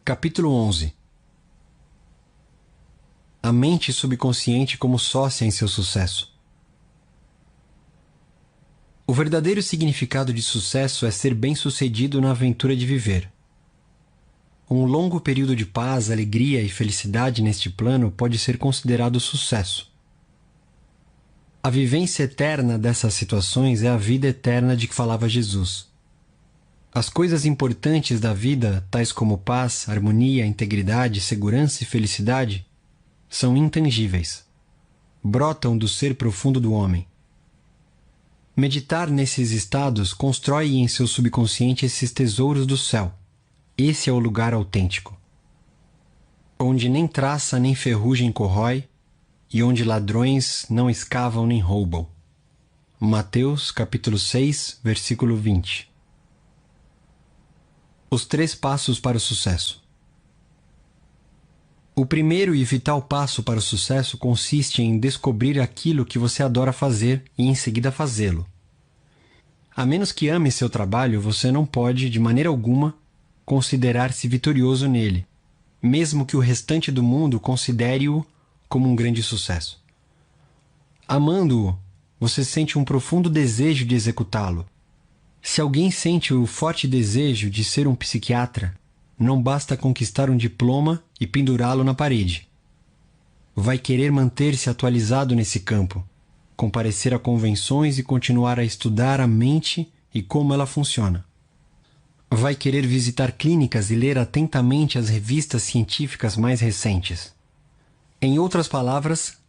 Capítulo 11. A mente subconsciente como sócia em seu sucesso. O verdadeiro significado de sucesso é ser bem-sucedido na aventura de viver. Um longo período de paz, alegria e felicidade neste plano pode ser considerado sucesso. A vivência eterna dessas situações é a vida eterna de que falava Jesus. As coisas importantes da vida, tais como paz, harmonia, integridade, segurança e felicidade, são intangíveis. Brotam do ser profundo do homem. Meditar nesses estados constrói em seu subconsciente esses tesouros do céu. Esse é o lugar autêntico, onde nem traça nem ferrugem corrói e onde ladrões não escavam nem roubam. Mateus, capítulo 6, versículo 20. Os 3 passos para o sucesso. O primeiro e vital passo para o sucesso consiste em descobrir aquilo que você adora fazer e em seguida fazê-lo. A menos que ame seu trabalho, você não pode, de maneira alguma, considerar-se vitorioso nele, mesmo que o restante do mundo considere-o como um grande sucesso. Amando-o, você sente um profundo desejo de executá-lo. Se alguém sente o forte desejo de ser um psiquiatra, não basta conquistar um diploma e pendurá-lo na parede. Vai querer manter-se atualizado nesse campo, comparecer a convenções e continuar a estudar a mente e como ela funciona. Vai querer visitar clínicas e ler atentamente as revistas científicas mais recentes. Em outras palavras,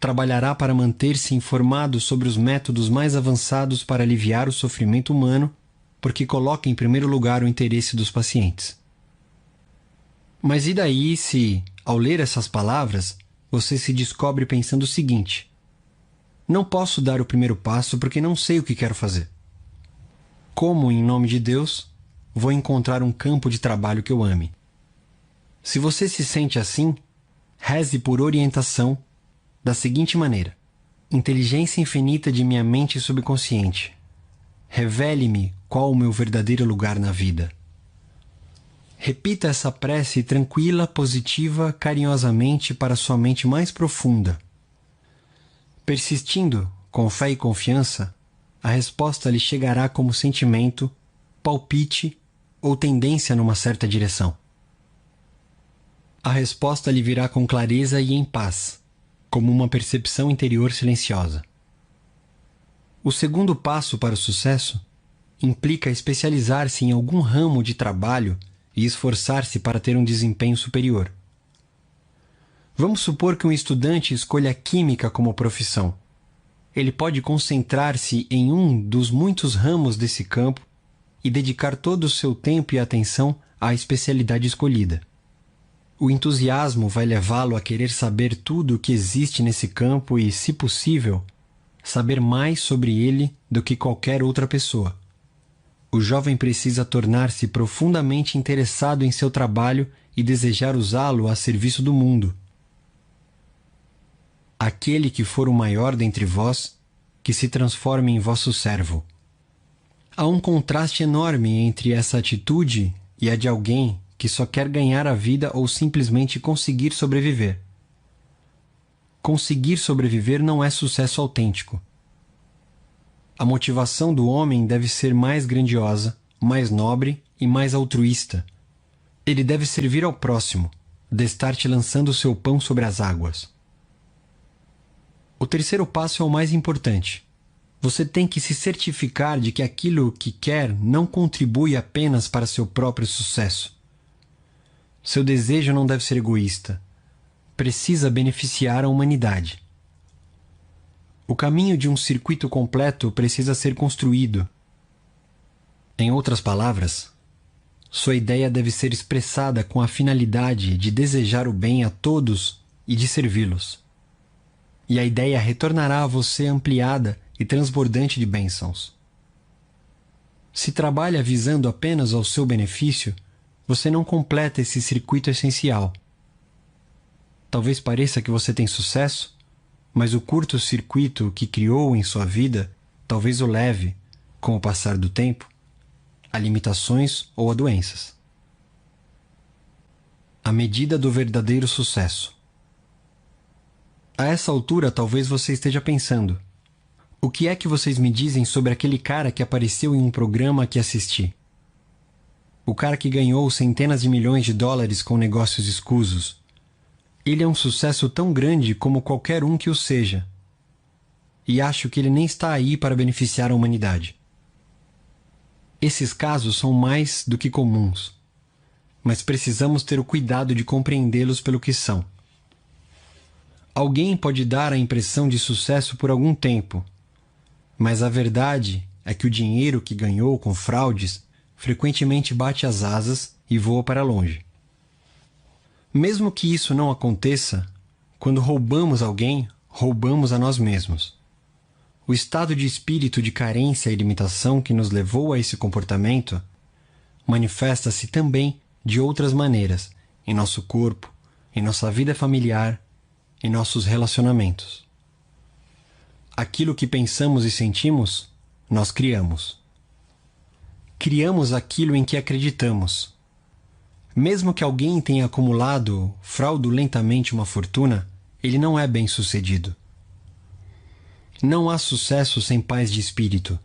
trabalhará para manter-se informado sobre os métodos mais avançados para aliviar o sofrimento humano, porque coloca em primeiro lugar o interesse dos pacientes. Mas e daí se, ao ler essas palavras, você se descobre pensando o seguinte: não posso dar o primeiro passo porque não sei o que quero fazer. Como, em nome de Deus, vou encontrar um campo de trabalho que eu ame? Se você se sente assim, reze por orientação da seguinte maneira: inteligência infinita de minha mente subconsciente, revele-me qual o meu verdadeiro lugar na vida. Repita essa prece tranquila, positiva, carinhosamente para sua mente mais profunda. Persistindo, com fé e confiança, a resposta lhe chegará como sentimento, palpite ou tendência numa certa direção. A resposta lhe virá com clareza e em paz, como uma percepção interior silenciosa. O segundo passo para o sucesso implica especializar-se em algum ramo de trabalho e esforçar-se para ter um desempenho superior. Vamos supor que um estudante escolha química como profissão. Ele pode concentrar-se em um dos muitos ramos desse campo e dedicar todo o seu tempo e atenção à especialidade escolhida. O entusiasmo vai levá-lo a querer saber tudo o que existe nesse campo e, se possível, saber mais sobre ele do que qualquer outra pessoa. O jovem precisa tornar-se profundamente interessado em seu trabalho e desejar usá-lo a serviço do mundo. Aquele que for o maior dentre vós, que se transforme em vosso servo. Há um contraste enorme entre essa atitude e a de alguém que só quer ganhar a vida ou simplesmente conseguir sobreviver. Conseguir sobreviver não é sucesso autêntico. A motivação do homem deve ser mais grandiosa, mais nobre e mais altruísta. Ele deve servir ao próximo, destar-te lançando o seu pão sobre as águas. O terceiro passo é o mais importante. Você tem que se certificar de que aquilo que quer não contribui apenas para seu próprio sucesso. Seu desejo não deve ser egoísta. Precisa beneficiar a humanidade. O caminho de um circuito completo precisa ser construído. Em outras palavras, sua ideia deve ser expressada com a finalidade de desejar o bem a todos e de servi-los. E a ideia retornará a você ampliada e transbordante de bênçãos. Se trabalha visando apenas ao seu benefício, você não completa esse circuito essencial. Talvez pareça que você tem sucesso, mas o curto-circuito que criou em sua vida talvez o leve, com o passar do tempo, a limitações ou a doenças. A medida do verdadeiro sucesso. A essa altura, talvez você esteja pensando: o que é que vocês me dizem sobre aquele cara que apareceu em um programa que assisti? O cara que ganhou centenas de milhões de dólares com negócios escusos. Ele é um sucesso tão grande como qualquer um que o seja. E acho que ele nem está aí para beneficiar a humanidade. Esses casos são mais do que comuns, mas precisamos ter o cuidado de compreendê-los pelo que são. Alguém pode dar a impressão de sucesso por algum tempo, mas a verdade é que o dinheiro que ganhou com fraudes frequentemente bate as asas e voa para longe. Mesmo que isso não aconteça, quando roubamos alguém, roubamos a nós mesmos. O estado de espírito de carência e limitação que nos levou a esse comportamento manifesta-se também de outras maneiras em nosso corpo, em nossa vida familiar, em nossos relacionamentos. Aquilo que pensamos e sentimos, nós criamos. Criamos aquilo em que acreditamos. Mesmo que alguém tenha acumulado fraudulentamente uma fortuna, ele não é bem-sucedido. Não há sucesso sem paz de espírito.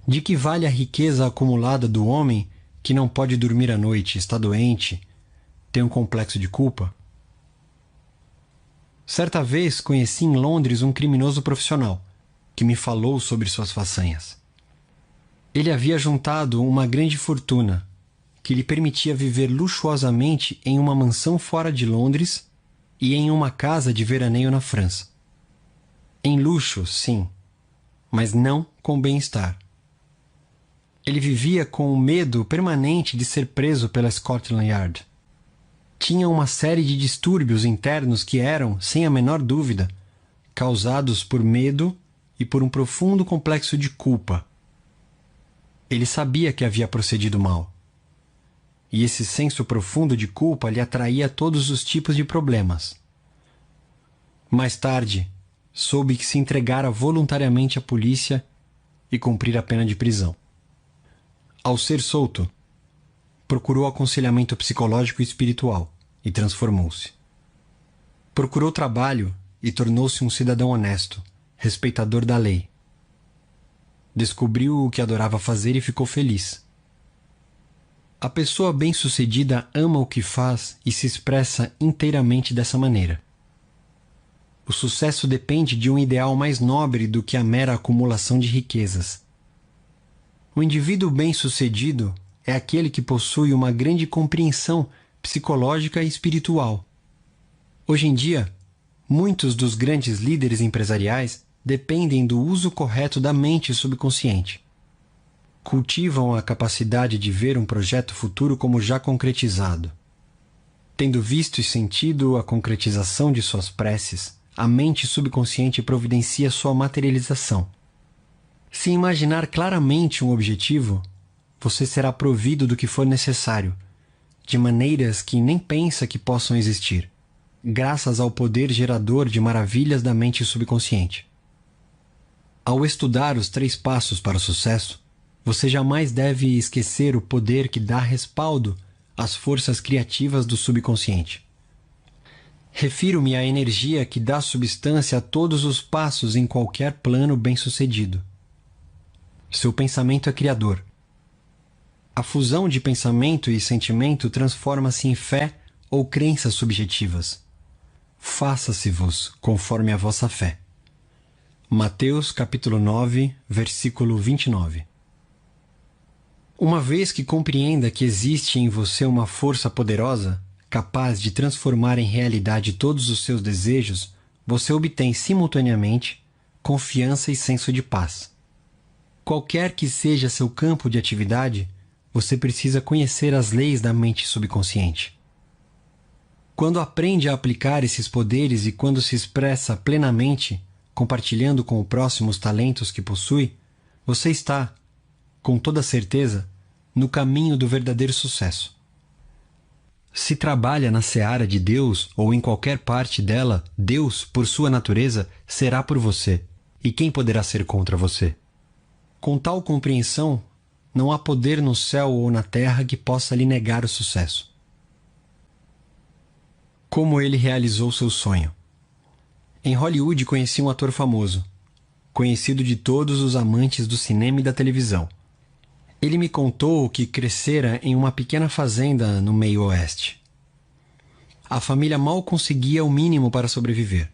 De que vale a riqueza acumulada do homem que não pode dormir à noite, está doente, tem um complexo de culpa? Certa vez conheci em Londres um criminoso profissional que me falou sobre suas façanhas. Ele havia juntado uma grande fortuna que lhe permitia viver luxuosamente em uma mansão fora de Londres e em uma casa de veraneio na França. Em luxo, sim, mas não com bem-estar. Ele vivia com o medo permanente de ser preso pela Scotland Yard. Tinha uma série de distúrbios internos que eram, sem a menor dúvida, causados por medo e por um profundo complexo de culpa. Ele sabia que havia procedido mal. E esse senso profundo de culpa lhe atraía todos os tipos de problemas. Mais tarde, soube que se entregara voluntariamente à polícia e cumprir a pena de prisão. Ao ser solto, procurou aconselhamento psicológico e espiritual e transformou-se. Procurou trabalho e tornou-se um cidadão honesto, respeitador da lei. Descobriu o que adorava fazer e ficou feliz. A pessoa bem-sucedida ama o que faz e se expressa inteiramente dessa maneira. O sucesso depende de um ideal mais nobre do que a mera acumulação de riquezas. O indivíduo bem-sucedido é aquele que possui uma grande compreensão psicológica e espiritual. Hoje em dia, muitos dos grandes líderes empresariais dependem do uso correto da mente subconsciente. Cultivam a capacidade de ver um projeto futuro como já concretizado. Tendo visto e sentido a concretização de suas preces, a mente subconsciente providencia sua materialização. Se imaginar claramente um objetivo, você será provido do que for necessário, de maneiras que nem pensa que possam existir, graças ao poder gerador de maravilhas da mente subconsciente. Ao estudar os 3 passos para o sucesso, você jamais deve esquecer o poder que dá respaldo às forças criativas do subconsciente. Refiro-me à energia que dá substância a todos os passos em qualquer plano bem-sucedido. Seu pensamento é criador. A fusão de pensamento e sentimento transforma-se em fé ou crenças subjetivas. Faça-se-vos conforme a vossa fé. Mateus capítulo 9, versículo 29. Uma vez que compreenda que existe em você uma força poderosa, capaz de transformar em realidade todos os seus desejos, você obtém simultaneamente confiança e senso de paz. Qualquer que seja seu campo de atividade, você precisa conhecer as leis da mente subconsciente. Quando aprende a aplicar esses poderes e quando se expressa plenamente, compartilhando com o próximo os talentos que possui, você está, com toda certeza, no caminho do verdadeiro sucesso. Se trabalha na seara de Deus ou em qualquer parte dela, Deus, por sua natureza, será por você. E quem poderá ser contra você? Com tal compreensão, não há poder no céu ou na terra que possa lhe negar o sucesso. Como ele realizou seu sonho. Em Hollywood conheci um ator famoso, conhecido de todos os amantes do cinema e da televisão. Ele me contou que crescera em uma pequena fazenda no meio oeste. A família mal conseguia o mínimo para sobreviver.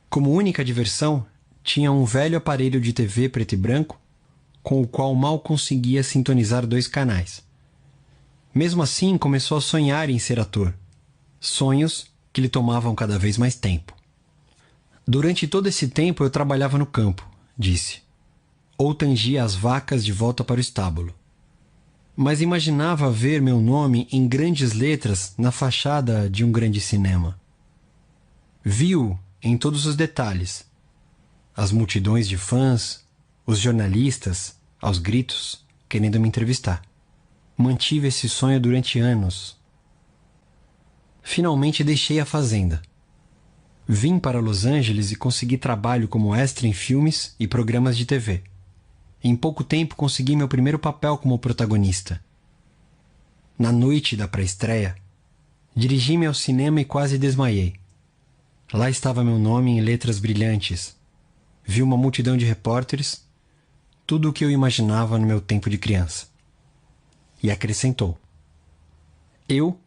Como única diversão, tinha um velho aparelho de TV preto e branco, com o qual mal conseguia sintonizar 2 canais. Mesmo assim, começou a sonhar em ser ator. Sonhos que lhe tomavam cada vez mais tempo. Durante todo esse tempo eu trabalhava no campo, disse, ou tangia as vacas de volta para o estábulo. Mas imaginava ver meu nome em grandes letras na fachada de um grande cinema. Vi-o em todos os detalhes. As multidões de fãs, os jornalistas, aos gritos, querendo me entrevistar. Mantive esse sonho durante anos. Finalmente deixei a fazenda. Vim para Los Angeles e consegui trabalho como extra em filmes e programas de TV. Em pouco tempo consegui meu primeiro papel como protagonista. Na noite da pré-estreia, dirigi-me ao cinema e quase desmaiei. Lá estava meu nome em letras brilhantes. Vi uma multidão de repórteres, tudo o que eu imaginava no meu tempo de criança. E acrescentou: eu,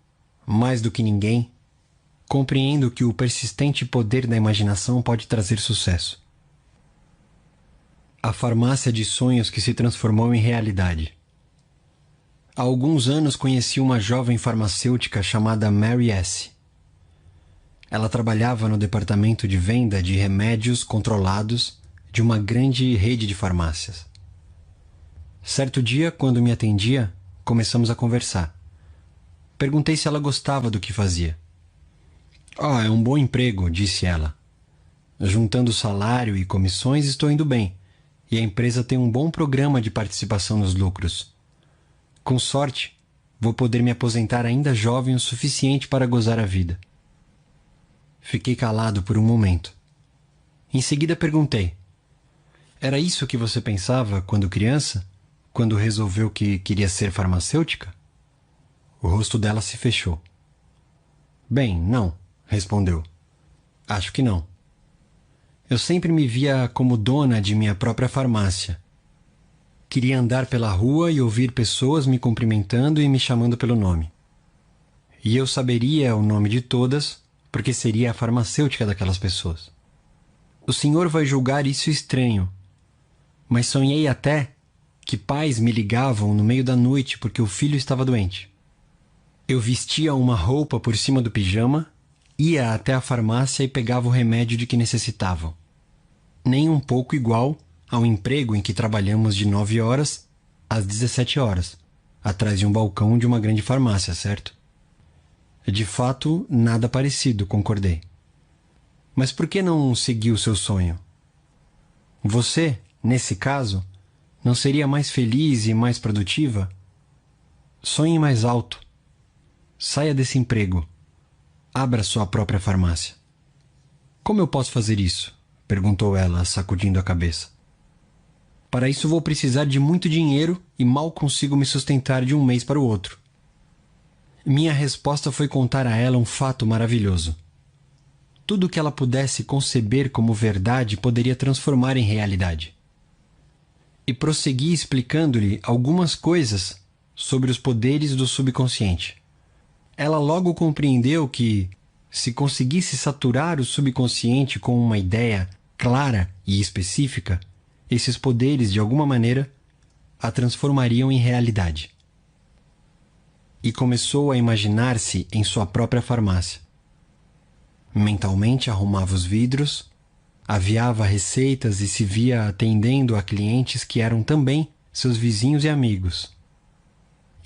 mais do que ninguém, compreendo que o persistente poder da imaginação pode trazer sucesso. A farmácia de sonhos que se transformou em realidade. Há alguns anos conheci uma jovem farmacêutica chamada Mary S. Ela trabalhava no departamento de venda de remédios controlados de uma grande rede de farmácias. Certo dia, quando me atendia, começamos a conversar. Perguntei se ela gostava do que fazia. É um bom emprego, disse ela. Juntando salário e comissões, estou indo bem, e a empresa tem um bom programa de participação nos lucros. Com sorte, vou poder me aposentar ainda jovem o suficiente para gozar a vida. Fiquei calado por um momento. Em seguida perguntei: era isso que você pensava quando criança, quando resolveu que queria ser farmacêutica? O rosto dela se fechou. Bem, não, respondeu. Acho que não. Eu sempre me via como dona de minha própria farmácia. Queria andar pela rua e ouvir pessoas me cumprimentando e me chamando pelo nome. E eu saberia o nome de todas, porque seria a farmacêutica daquelas pessoas. O senhor vai julgar isso estranho, mas sonhei até que pais me ligavam no meio da noite porque o filho estava doente. Eu vestia uma roupa por cima do pijama, ia até a farmácia e pegava o remédio de que necessitavam. Nem um pouco igual ao emprego em que trabalhamos de 9 horas às 17 horas, atrás de um balcão de uma grande farmácia, certo? De fato, nada parecido, concordei. Mas por que não seguiu seu sonho? Você, nesse caso, não seria mais feliz e mais produtiva? Sonhe mais alto. Saia desse emprego. Abra sua própria farmácia. Como eu posso fazer isso? Perguntou ela, sacudindo a cabeça. Para isso vou precisar de muito dinheiro e mal consigo me sustentar de um mês para o outro. Minha resposta foi contar a ela um fato maravilhoso. Tudo o que ela pudesse conceber como verdade poderia transformar em realidade. E prossegui explicando-lhe algumas coisas sobre os poderes do subconsciente. Ela logo compreendeu que, se conseguisse saturar o subconsciente com uma ideia clara e específica, esses poderes, de alguma maneira, a transformariam em realidade. E começou a imaginar-se em sua própria farmácia. Mentalmente arrumava os vidros, aviava receitas e se via atendendo a clientes que eram também seus vizinhos e amigos.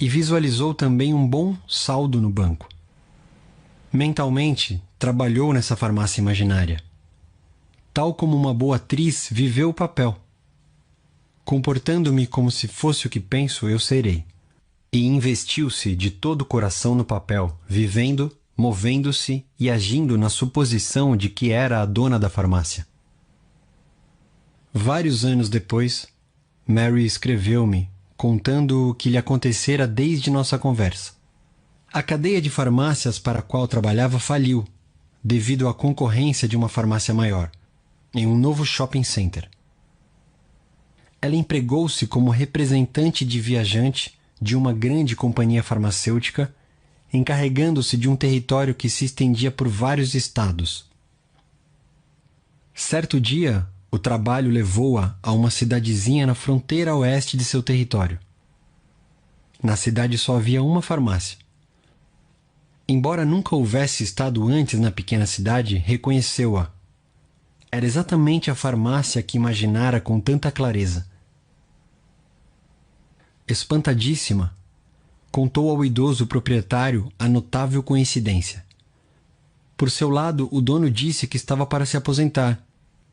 E visualizou também um bom saldo no banco. Mentalmente, trabalhou nessa farmácia imaginária. Tal como uma boa atriz, viveu o papel. Comportando-me como se fosse o que penso, eu serei. E investiu-se de todo o coração no papel, vivendo, movendo-se e agindo na suposição de que era a dona da farmácia. Vários anos depois, Mary escreveu-me contando o que lhe acontecera desde nossa conversa. A cadeia de farmácias para a qual trabalhava faliu, devido à concorrência de uma farmácia maior, em um novo shopping center. Ela empregou-se como representante de viajante de uma grande companhia farmacêutica, encarregando-se de um território que se estendia por vários estados. Certo dia, o trabalho levou-a a uma cidadezinha na fronteira oeste de seu território. Na cidade só havia uma farmácia. Embora nunca houvesse estado antes na pequena cidade, reconheceu-a. Era exatamente a farmácia que imaginara com tanta clareza. Espantadíssima, contou ao idoso proprietário a notável coincidência. Por seu lado, o dono disse que estava para se aposentar,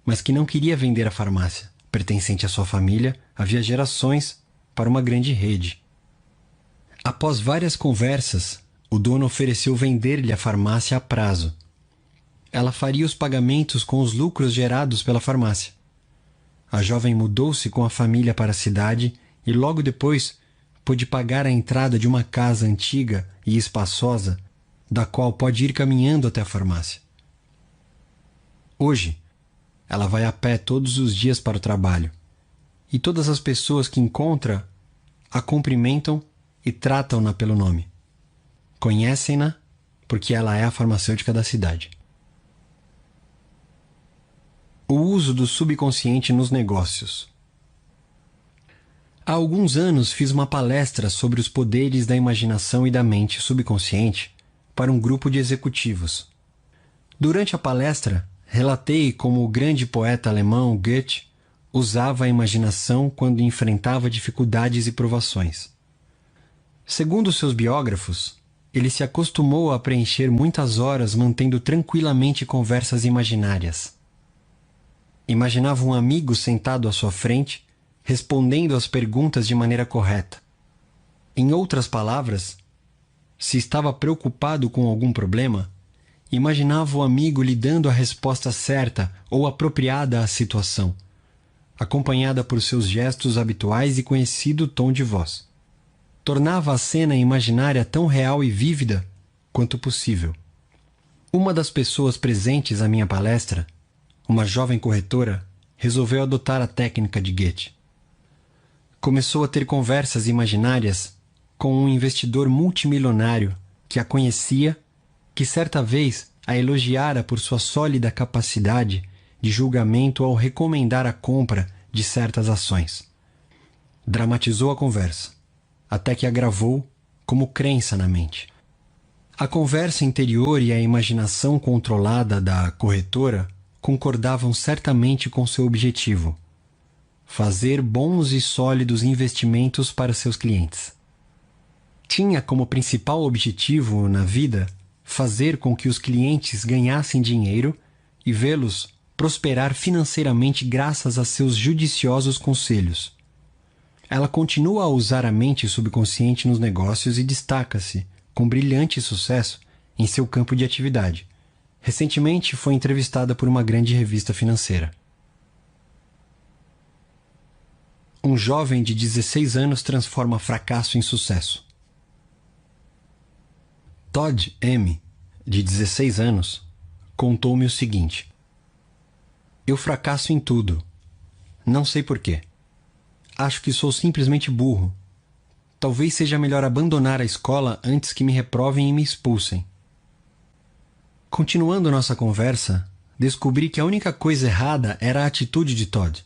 mas que não queria vender a farmácia, pertencente à sua família, havia gerações, para uma grande rede. Após várias conversas, o dono ofereceu vender-lhe a farmácia a prazo. Ela faria os pagamentos com os lucros gerados pela farmácia. A jovem mudou-se com a família para a cidade e logo depois pôde pagar a entrada de uma casa antiga e espaçosa, da qual pode ir caminhando até a farmácia. Hoje, ela vai a pé todos os dias para o trabalho, e todas as pessoas que encontra a cumprimentam e tratam-na pelo nome. Conhecem-na porque ela é a farmacêutica da cidade. O uso do subconsciente nos negócios. Há alguns anos fiz uma palestra sobre os poderes da imaginação e da mente subconsciente para um grupo de executivos. Durante a palestra, relatei como o grande poeta alemão Goethe usava a imaginação quando enfrentava dificuldades e provações. Segundo seus biógrafos, ele se acostumou a preencher muitas horas mantendo tranquilamente conversas imaginárias. Imaginava um amigo sentado à sua frente, respondendo às perguntas de maneira correta. Em outras palavras, se estava preocupado com algum problema, imaginava o amigo lhe dando a resposta certa ou apropriada à situação, acompanhada por seus gestos habituais e conhecido tom de voz. Tornava a cena imaginária tão real e vívida quanto possível. Uma das pessoas presentes à minha palestra, uma jovem corretora, resolveu adotar a técnica de Goethe. Começou a ter conversas imaginárias com um investidor multimilionário que a conhecia, que certa vez a elogiara por sua sólida capacidade de julgamento ao recomendar a compra de certas ações. Dramatizou a conversa, até que a gravou como crença na mente. A conversa interior e a imaginação controlada da corretora concordavam certamente com seu objetivo: fazer bons e sólidos investimentos para seus clientes. Tinha como principal objetivo na vida fazer com que os clientes ganhassem dinheiro e vê-los prosperar financeiramente graças a seus judiciosos conselhos. Ela continua a usar a mente subconsciente nos negócios e destaca-se, com brilhante sucesso, em seu campo de atividade. Recentemente foi entrevistada por uma grande revista financeira. Um jovem de 16 anos transforma fracasso em sucesso. Todd M., de 16 anos, contou-me o seguinte: eu fracasso em tudo. Não sei porquê. Acho que sou simplesmente burro. Talvez seja melhor abandonar a escola antes que me reprovem e me expulsem. Continuando nossa conversa, descobri que a única coisa errada era a atitude de Todd.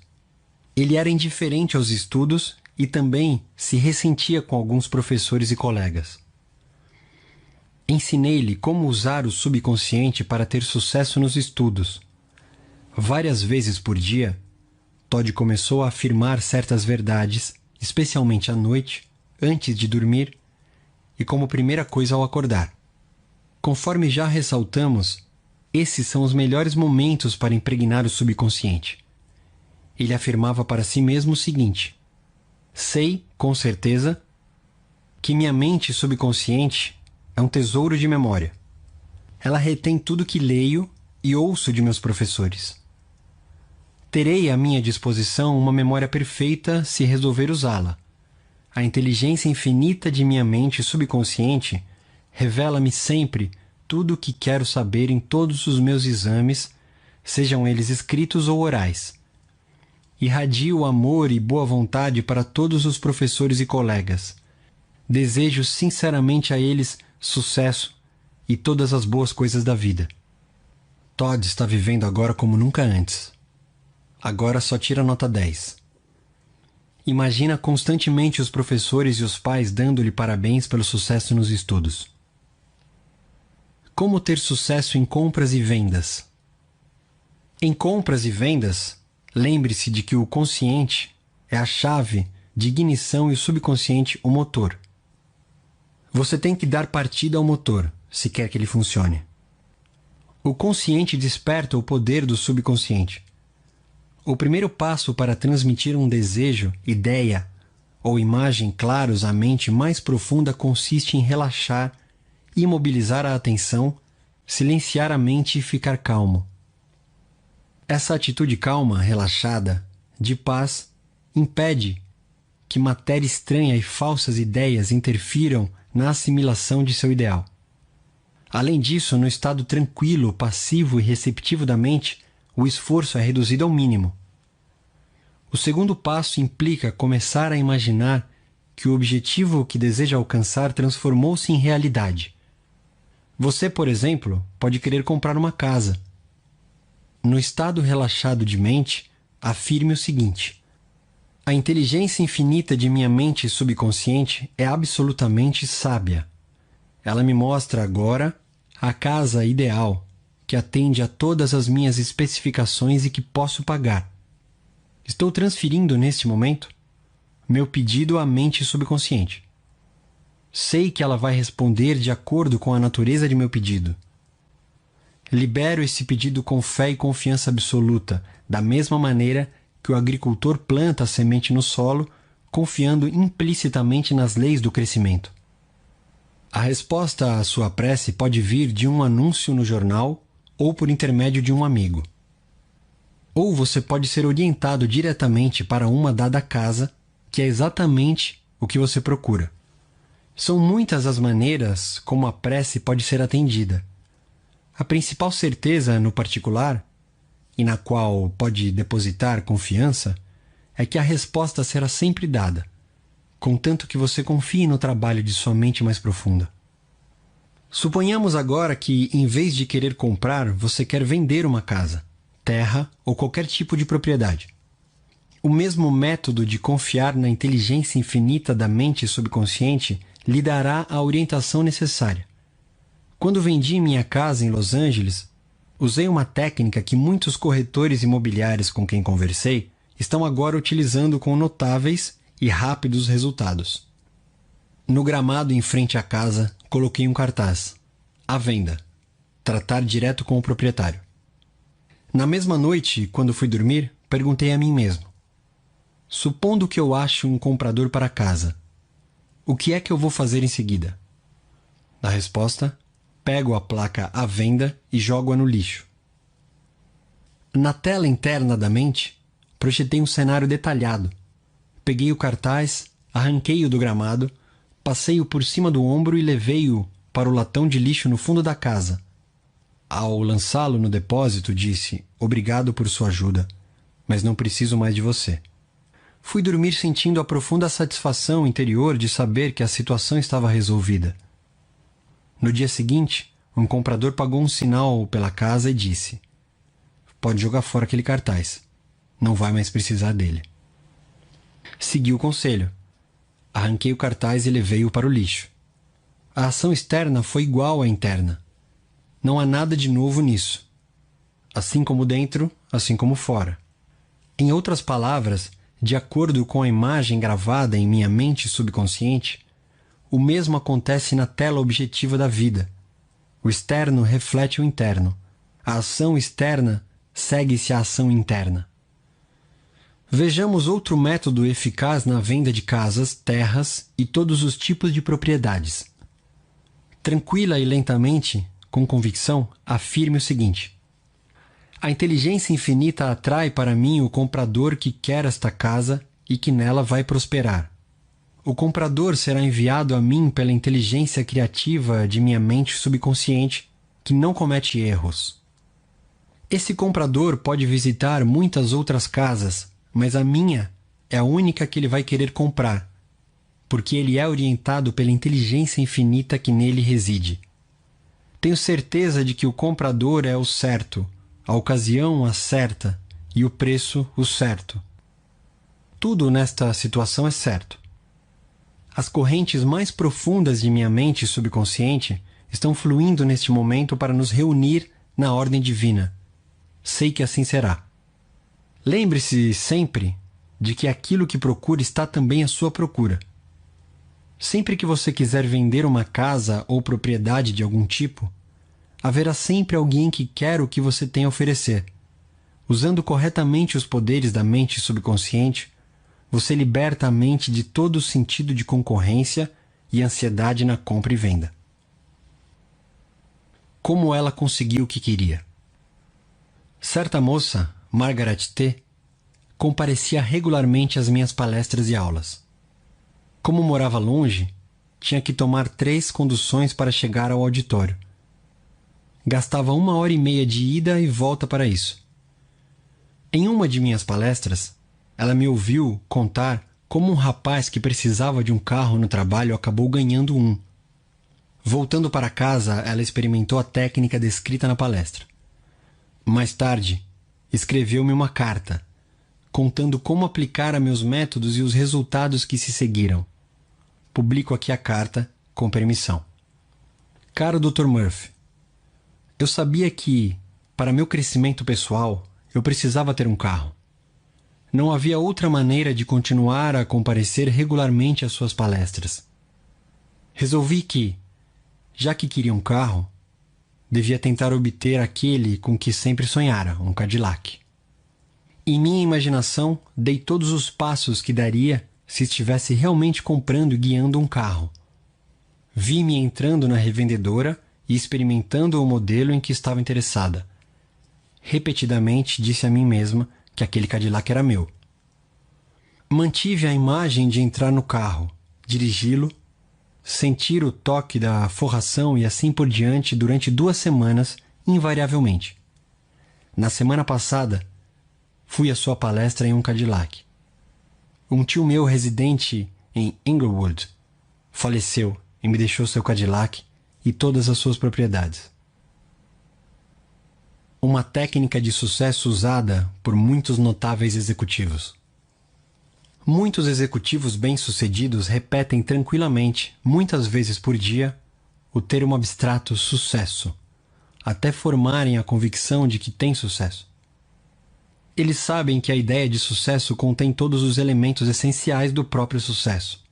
Ele era indiferente aos estudos e também se ressentia com alguns professores e colegas. Ensinei-lhe como usar o subconsciente para ter sucesso nos estudos. Várias vezes por dia, Todd começou a afirmar certas verdades, especialmente à noite, antes de dormir e como primeira coisa ao acordar. Conforme já ressaltamos, esses são os melhores momentos para impregnar o subconsciente. Ele afirmava para si mesmo o seguinte: sei, com certeza, que minha mente subconsciente é um tesouro de memória. Ela retém tudo que leio e ouço de meus professores. Terei à minha disposição uma memória perfeita se resolver usá-la. A inteligência infinita de minha mente subconsciente Revela-me sempre tudo o que quero saber em todos os meus exames, sejam eles escritos ou orais. Irradio amor e boa vontade para todos os professores e colegas. Desejo sinceramente a eles sucesso e todas as boas coisas da vida. Todd está vivendo agora como nunca antes. Agora só tira nota 10. Imagina constantemente os professores e os pais dando-lhe parabéns pelo sucesso nos estudos. Como ter sucesso em compras e vendas? Em compras e vendas, lembre-se de que o consciente é a chave de ignição e o subconsciente o motor. Você tem que dar partida ao motor, se quer que ele funcione. O consciente desperta o poder do subconsciente. O primeiro passo para transmitir um desejo, ideia ou imagem claros à mente mais profunda consiste em relaxar, imobilizar a atenção, silenciar a mente e ficar calmo. Essa atitude calma, relaxada, de paz, impede que matéria estranha e falsas ideias interfiram na assimilação de seu ideal. Além disso, no estado tranquilo, passivo e receptivo da mente, o esforço é reduzido ao mínimo. O segundo passo implica começar a imaginar que o objetivo que deseja alcançar transformou-se em realidade. Você, por exemplo, pode querer comprar uma casa. No estado relaxado de mente, afirme o seguinte: a inteligência infinita de minha mente subconsciente é absolutamente sábia. Ela me mostra agora a casa ideal, que atende a todas as minhas especificações e que posso pagar. Estou transferindo, neste momento, meu pedido à mente subconsciente. Sei que ela vai responder de acordo com a natureza de meu pedido. Libero esse pedido com fé e confiança absoluta, da mesma maneira que o agricultor planta a semente no solo, confiando implicitamente nas leis do crescimento. A resposta à sua prece pode vir de um anúncio no jornal ou por intermédio de um amigo. Ou você pode ser orientado diretamente para uma dada casa, que é exatamente o que você procura. São muitas as maneiras como a prece pode ser atendida. A principal certeza, no particular, e na qual pode depositar confiança, é que a resposta será sempre dada, contanto que você confie no trabalho de sua mente mais profunda. Suponhamos agora que, em vez de querer comprar, você quer vender uma casa, terra ou qualquer tipo de propriedade. O mesmo método de confiar na inteligência infinita da mente subconsciente lhe dará a orientação necessária. Quando vendi minha casa em Los Angeles, usei uma técnica que muitos corretores imobiliários com quem conversei estão agora utilizando com notáveis e rápidos resultados. No gramado em frente à casa, coloquei um cartaz: à venda. Tratar direto com o proprietário. Na mesma noite, quando fui dormir, perguntei a mim mesmo: supondo que eu ache um comprador para a casa, o que é que eu vou fazer em seguida? Na resposta, pego a placa à venda e jogo-a no lixo. Na tela interna da mente, projetei um cenário detalhado. Peguei o cartaz, arranquei-o do gramado, passei-o por cima do ombro e levei-o para o latão de lixo no fundo da casa. Ao lançá-lo no depósito, disse: obrigado por sua ajuda, mas não preciso mais de você. Fui dormir sentindo a profunda satisfação interior de saber que a situação estava resolvida. No dia seguinte, um comprador pagou um sinal pela casa e disse: pode jogar fora aquele cartaz. Não vai mais precisar dele. Segui o conselho. Arranquei o cartaz e levei-o para o lixo. A ação externa foi igual à interna. Não há nada de novo nisso. Assim como dentro, assim como fora. Em outras palavras, de acordo com a imagem gravada em minha mente subconsciente, o mesmo acontece na tela objetiva da vida. O externo reflete o interno. A ação externa segue-se à ação interna. Vejamos outro método eficaz na venda de casas, terras e todos os tipos de propriedades. Tranquila e lentamente, com convicção, afirme o seguinte: a inteligência infinita atrai para mim o comprador que quer esta casa e que nela vai prosperar. o comprador será enviado a mim pela inteligência criativa de minha mente subconsciente, que não comete erros. Esse comprador pode visitar muitas outras casas, mas a minha é a única que ele vai querer comprar, porque ele é orientado pela inteligência infinita que nele reside. Tenho certeza de que o comprador é o certo, a ocasião a certa e o preço o certo. Tudo nesta situação é certo. As correntes mais profundas de minha mente subconsciente estão fluindo neste momento para nos reunir na ordem divina. Sei que assim será. Lembre-se sempre de que aquilo que procura está também à sua procura. Sempre que você quiser vender uma casa ou propriedade de algum tipo, haverá sempre alguém que quer o que você tem a oferecer. Usando corretamente os poderes da mente subconsciente, você liberta a mente de todo o sentido de concorrência e ansiedade na compra e venda. Como ela conseguiu o que queria? Certa moça, Margaret T., comparecia regularmente às minhas palestras e aulas. Como morava longe, tinha que tomar 3 conduções para chegar ao auditório. Gastava 1h30 de ida e volta para isso. Em uma de minhas palestras, ela me ouviu contar como um rapaz que precisava de um carro no trabalho acabou ganhando um. Voltando para casa, ela experimentou a técnica descrita na palestra. Mais tarde, escreveu-me uma carta, contando como aplicar a meus métodos e os resultados que se seguiram. Publico aqui a carta, com permissão. Caro Dr. Murphy, eu sabia que, para meu crescimento pessoal, eu precisava ter um carro. Não havia outra maneira de continuar a comparecer regularmente às suas palestras. Resolvi que, já que queria um carro, devia tentar obter aquele com que sempre sonhara, um Cadillac. Em minha imaginação, dei todos os passos que daria se estivesse realmente comprando e guiando um carro. Vi-me entrando na revendedora e experimentando o modelo em que estava interessada. Repetidamente disse a mim mesma que aquele Cadillac era meu. Mantive a imagem de entrar no carro, dirigi-lo, sentir o toque da forração e assim por diante durante 2 semanas, invariavelmente. Na semana passada, fui à sua palestra em um Cadillac. Um tio meu residente em Inglewood faleceu e me deixou seu Cadillac e todas as suas propriedades. Uma técnica de sucesso usada por muitos notáveis executivos. Muitos executivos bem-sucedidos repetem tranquilamente, muitas vezes por dia, o termo abstrato sucesso, até formarem a convicção de que têm sucesso. Eles sabem que a ideia de sucesso contém todos os elementos essenciais do próprio sucesso.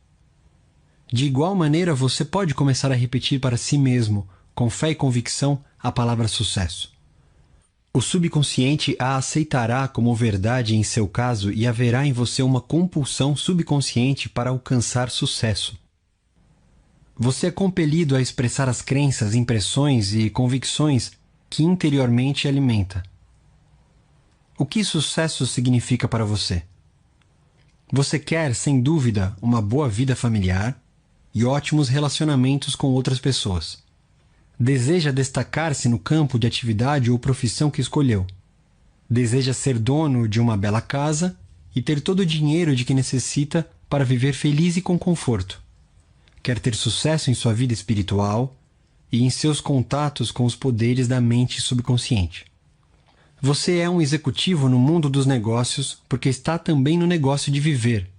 De igual maneira, você pode começar a repetir para si mesmo, com fé e convicção, a palavra sucesso. O subconsciente a aceitará como verdade em seu caso e haverá em você uma compulsão subconsciente para alcançar sucesso. Você é compelido a expressar as crenças, impressões e convicções que interiormente alimenta. O que sucesso significa para você? Você quer, sem dúvida, uma boa vida familiar e ótimos relacionamentos com outras pessoas. Deseja destacar-se no campo de atividade ou profissão que escolheu. Deseja ser dono de uma bela casa e ter todo o dinheiro de que necessita para viver feliz e com conforto. Quer ter sucesso em sua vida espiritual e em seus contatos com os poderes da mente subconsciente. Você é um executivo no mundo dos negócios porque está também no negócio de viver.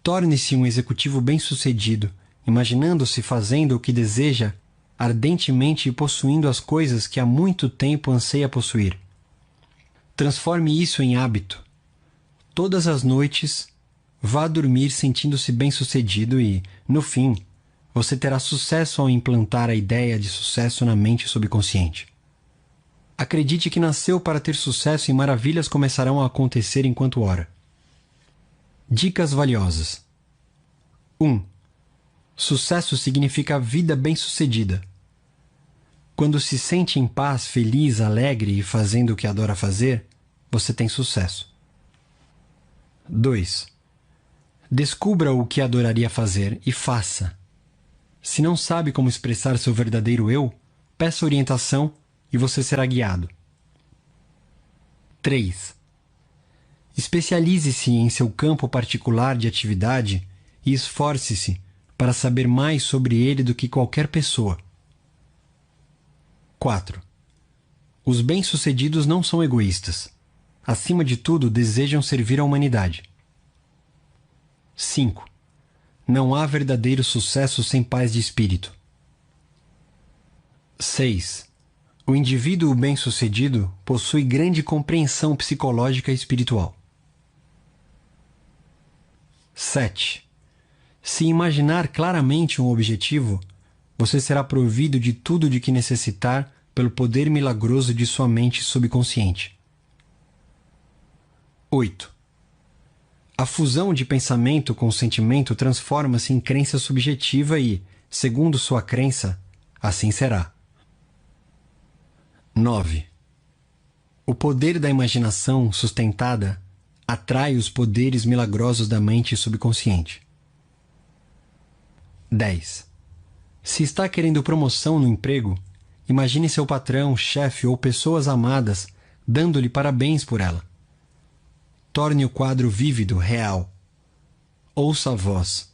Torne-se um executivo bem-sucedido, imaginando-se fazendo o que deseja ardentemente e possuindo as coisas que há muito tempo anseia possuir. Transforme isso em hábito. Todas as noites, vá dormir sentindo-se bem-sucedido e, no fim, você terá sucesso ao implantar a ideia de sucesso na mente subconsciente. Acredite que nasceu para ter sucesso e maravilhas começarão a acontecer enquanto ora. Dicas valiosas. 1. Sucesso significa vida bem-sucedida. Quando se sente em paz, feliz, alegre e fazendo o que adora fazer, você tem sucesso. 2. Descubra o que adoraria fazer e faça. Se não sabe como expressar seu verdadeiro eu, peça orientação e você será guiado. 3. Especialize-se em seu campo particular de atividade e esforce-se para saber mais sobre ele do que qualquer pessoa. 4. Os bem-sucedidos não são egoístas. Acima de tudo, desejam servir à humanidade. 5. Não há verdadeiro sucesso sem paz de espírito. 6. O indivíduo bem-sucedido possui grande compreensão psicológica e espiritual. 7. Se imaginar claramente um objetivo, você será provido de tudo de que necessitar pelo poder milagroso de sua mente subconsciente. 8. A fusão de pensamento com sentimento transforma-se em crença subjetiva e, segundo sua crença, assim será. 9. O poder da imaginação sustentada atrai os poderes milagrosos da mente subconsciente. 10. Se está querendo promoção no emprego, imagine seu patrão, chefe ou pessoas amadas dando-lhe parabéns por ela. Torne o quadro vívido, real. Ouça a voz,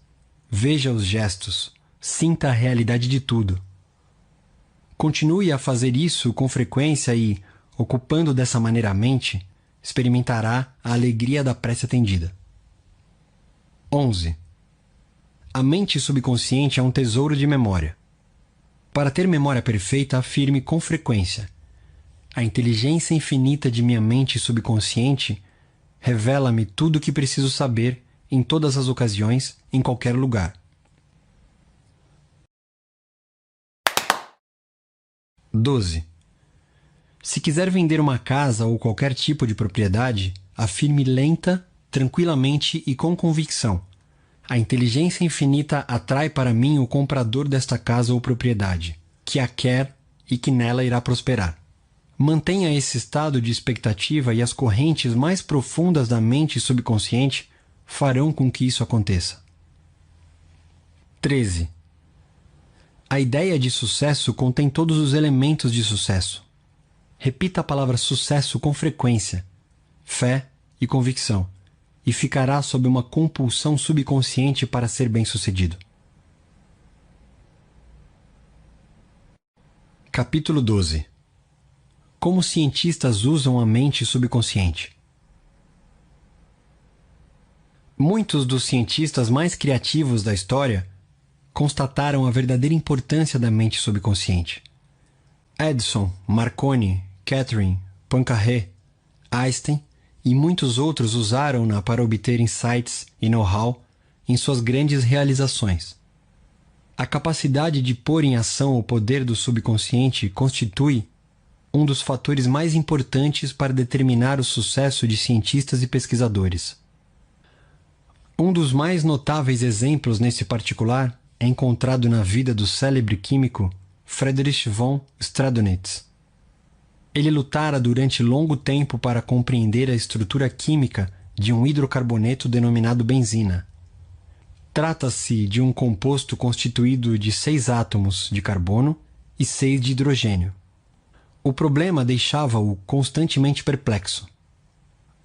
veja os gestos, sinta a realidade de tudo. Continue a fazer isso com frequência e, ocupando dessa maneira a mente, experimentará a alegria da prece atendida. 11. A mente subconsciente é um tesouro de memória. Para ter memória perfeita, afirme com frequência: a inteligência infinita de minha mente subconsciente revela-me tudo o que preciso saber em todas as ocasiões, em qualquer lugar. 12. Se quiser vender uma casa ou qualquer tipo de propriedade, afirme lenta, tranquilamente e com convicção: a inteligência infinita atrai para mim o comprador desta casa ou propriedade, que a quer e que nela irá prosperar. Mantenha esse estado de expectativa e as correntes mais profundas da mente subconsciente farão com que isso aconteça. 13. A ideia de sucesso contém todos os elementos de sucesso. Repita a palavra sucesso com frequência, fé e convicção, e ficará sob uma compulsão subconsciente para ser bem-sucedido. Capítulo 12. Como cientistas usam a mente subconsciente. Muitos dos cientistas mais criativos da história constataram a verdadeira importância da mente subconsciente. Edison, Marconi, Catherine, Poincaré, Einstein e muitos outros usaram-na para obter insights e know-how em suas grandes realizações. A capacidade de pôr em ação o poder do subconsciente constitui um dos fatores mais importantes para determinar o sucesso de cientistas e pesquisadores. Um dos mais notáveis exemplos nesse particular é encontrado na vida do célebre químico Friedrich von Stradonitz. Ele lutara durante longo tempo para compreender a estrutura química de um hidrocarboneto denominado benzina. Trata-se de um composto constituído de 6 átomos de carbono e 6 de hidrogênio. O problema deixava-o constantemente perplexo.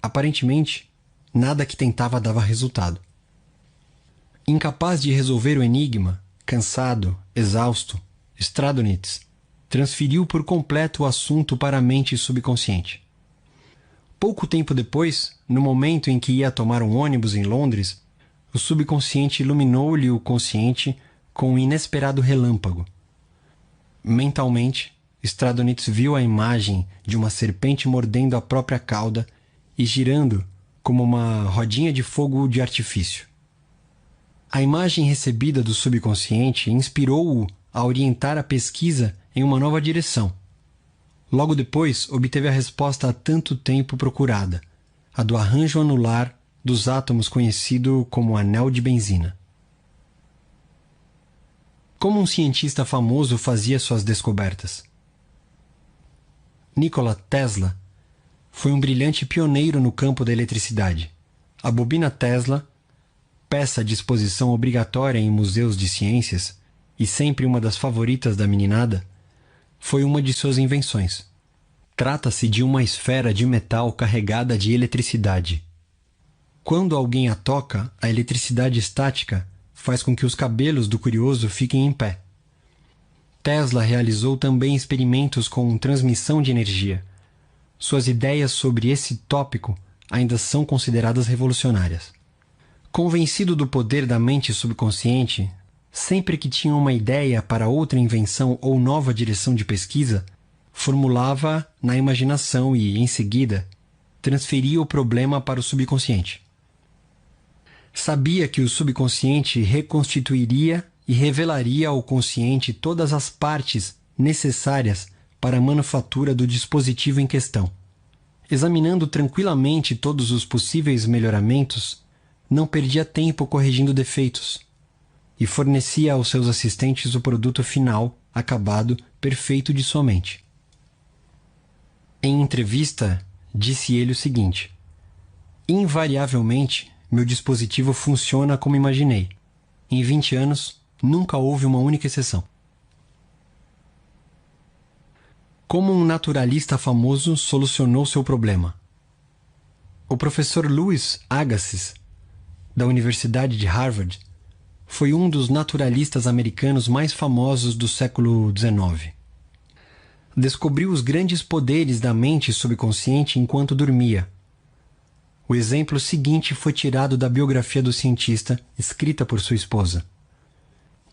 Aparentemente, nada que tentava dava resultado. Incapaz de resolver o enigma, cansado, exausto, Stradonitz transferiu por completo o assunto para a mente subconsciente. Pouco tempo depois, no momento em que ia tomar um ônibus em Londres, o subconsciente iluminou-lhe o consciente com um inesperado relâmpago. Mentalmente, Stradonitz viu a imagem de uma serpente mordendo a própria cauda e girando como uma rodinha de fogo de artifício. A imagem recebida do subconsciente inspirou-o a orientar a pesquisa em uma nova direção. Logo depois, obteve a resposta há tanto tempo procurada, a do arranjo anular dos átomos conhecido como anel de benzina. Como um cientista famoso fazia suas descobertas? Nikola Tesla foi um brilhante pioneiro no campo da eletricidade. A bobina Tesla peça de exposição obrigatória em museus de ciências, e sempre uma das favoritas da meninada, foi uma de suas invenções. Trata-se de uma esfera de metal carregada de eletricidade. Quando alguém a toca, a eletricidade estática faz com que os cabelos do curioso fiquem em pé. Tesla realizou também experimentos com transmissão de energia. Suas ideias sobre esse tópico ainda são consideradas revolucionárias. Convencido do poder da mente subconsciente, sempre que tinha uma ideia para outra invenção ou nova direção de pesquisa, formulava na imaginação e, em seguida, transferia o problema para o subconsciente. Sabia que o subconsciente reconstituiria e revelaria ao consciente todas as partes necessárias para a manufatura do dispositivo em questão. Examinando tranquilamente todos os possíveis melhoramentos, não perdia tempo corrigindo defeitos e fornecia aos seus assistentes o produto final, acabado, perfeito de sua mente. Em entrevista, disse ele o seguinte: invariavelmente, meu dispositivo funciona como imaginei. Em 20 anos, nunca houve uma única exceção. Como um naturalista famoso solucionou seu problema? O professor Louis Agassiz, da Universidade de Harvard, foi um dos naturalistas americanos mais famosos do século XIX. Descobriu os grandes poderes da mente subconsciente enquanto dormia. O exemplo seguinte foi tirado da biografia do cientista, escrita por sua esposa.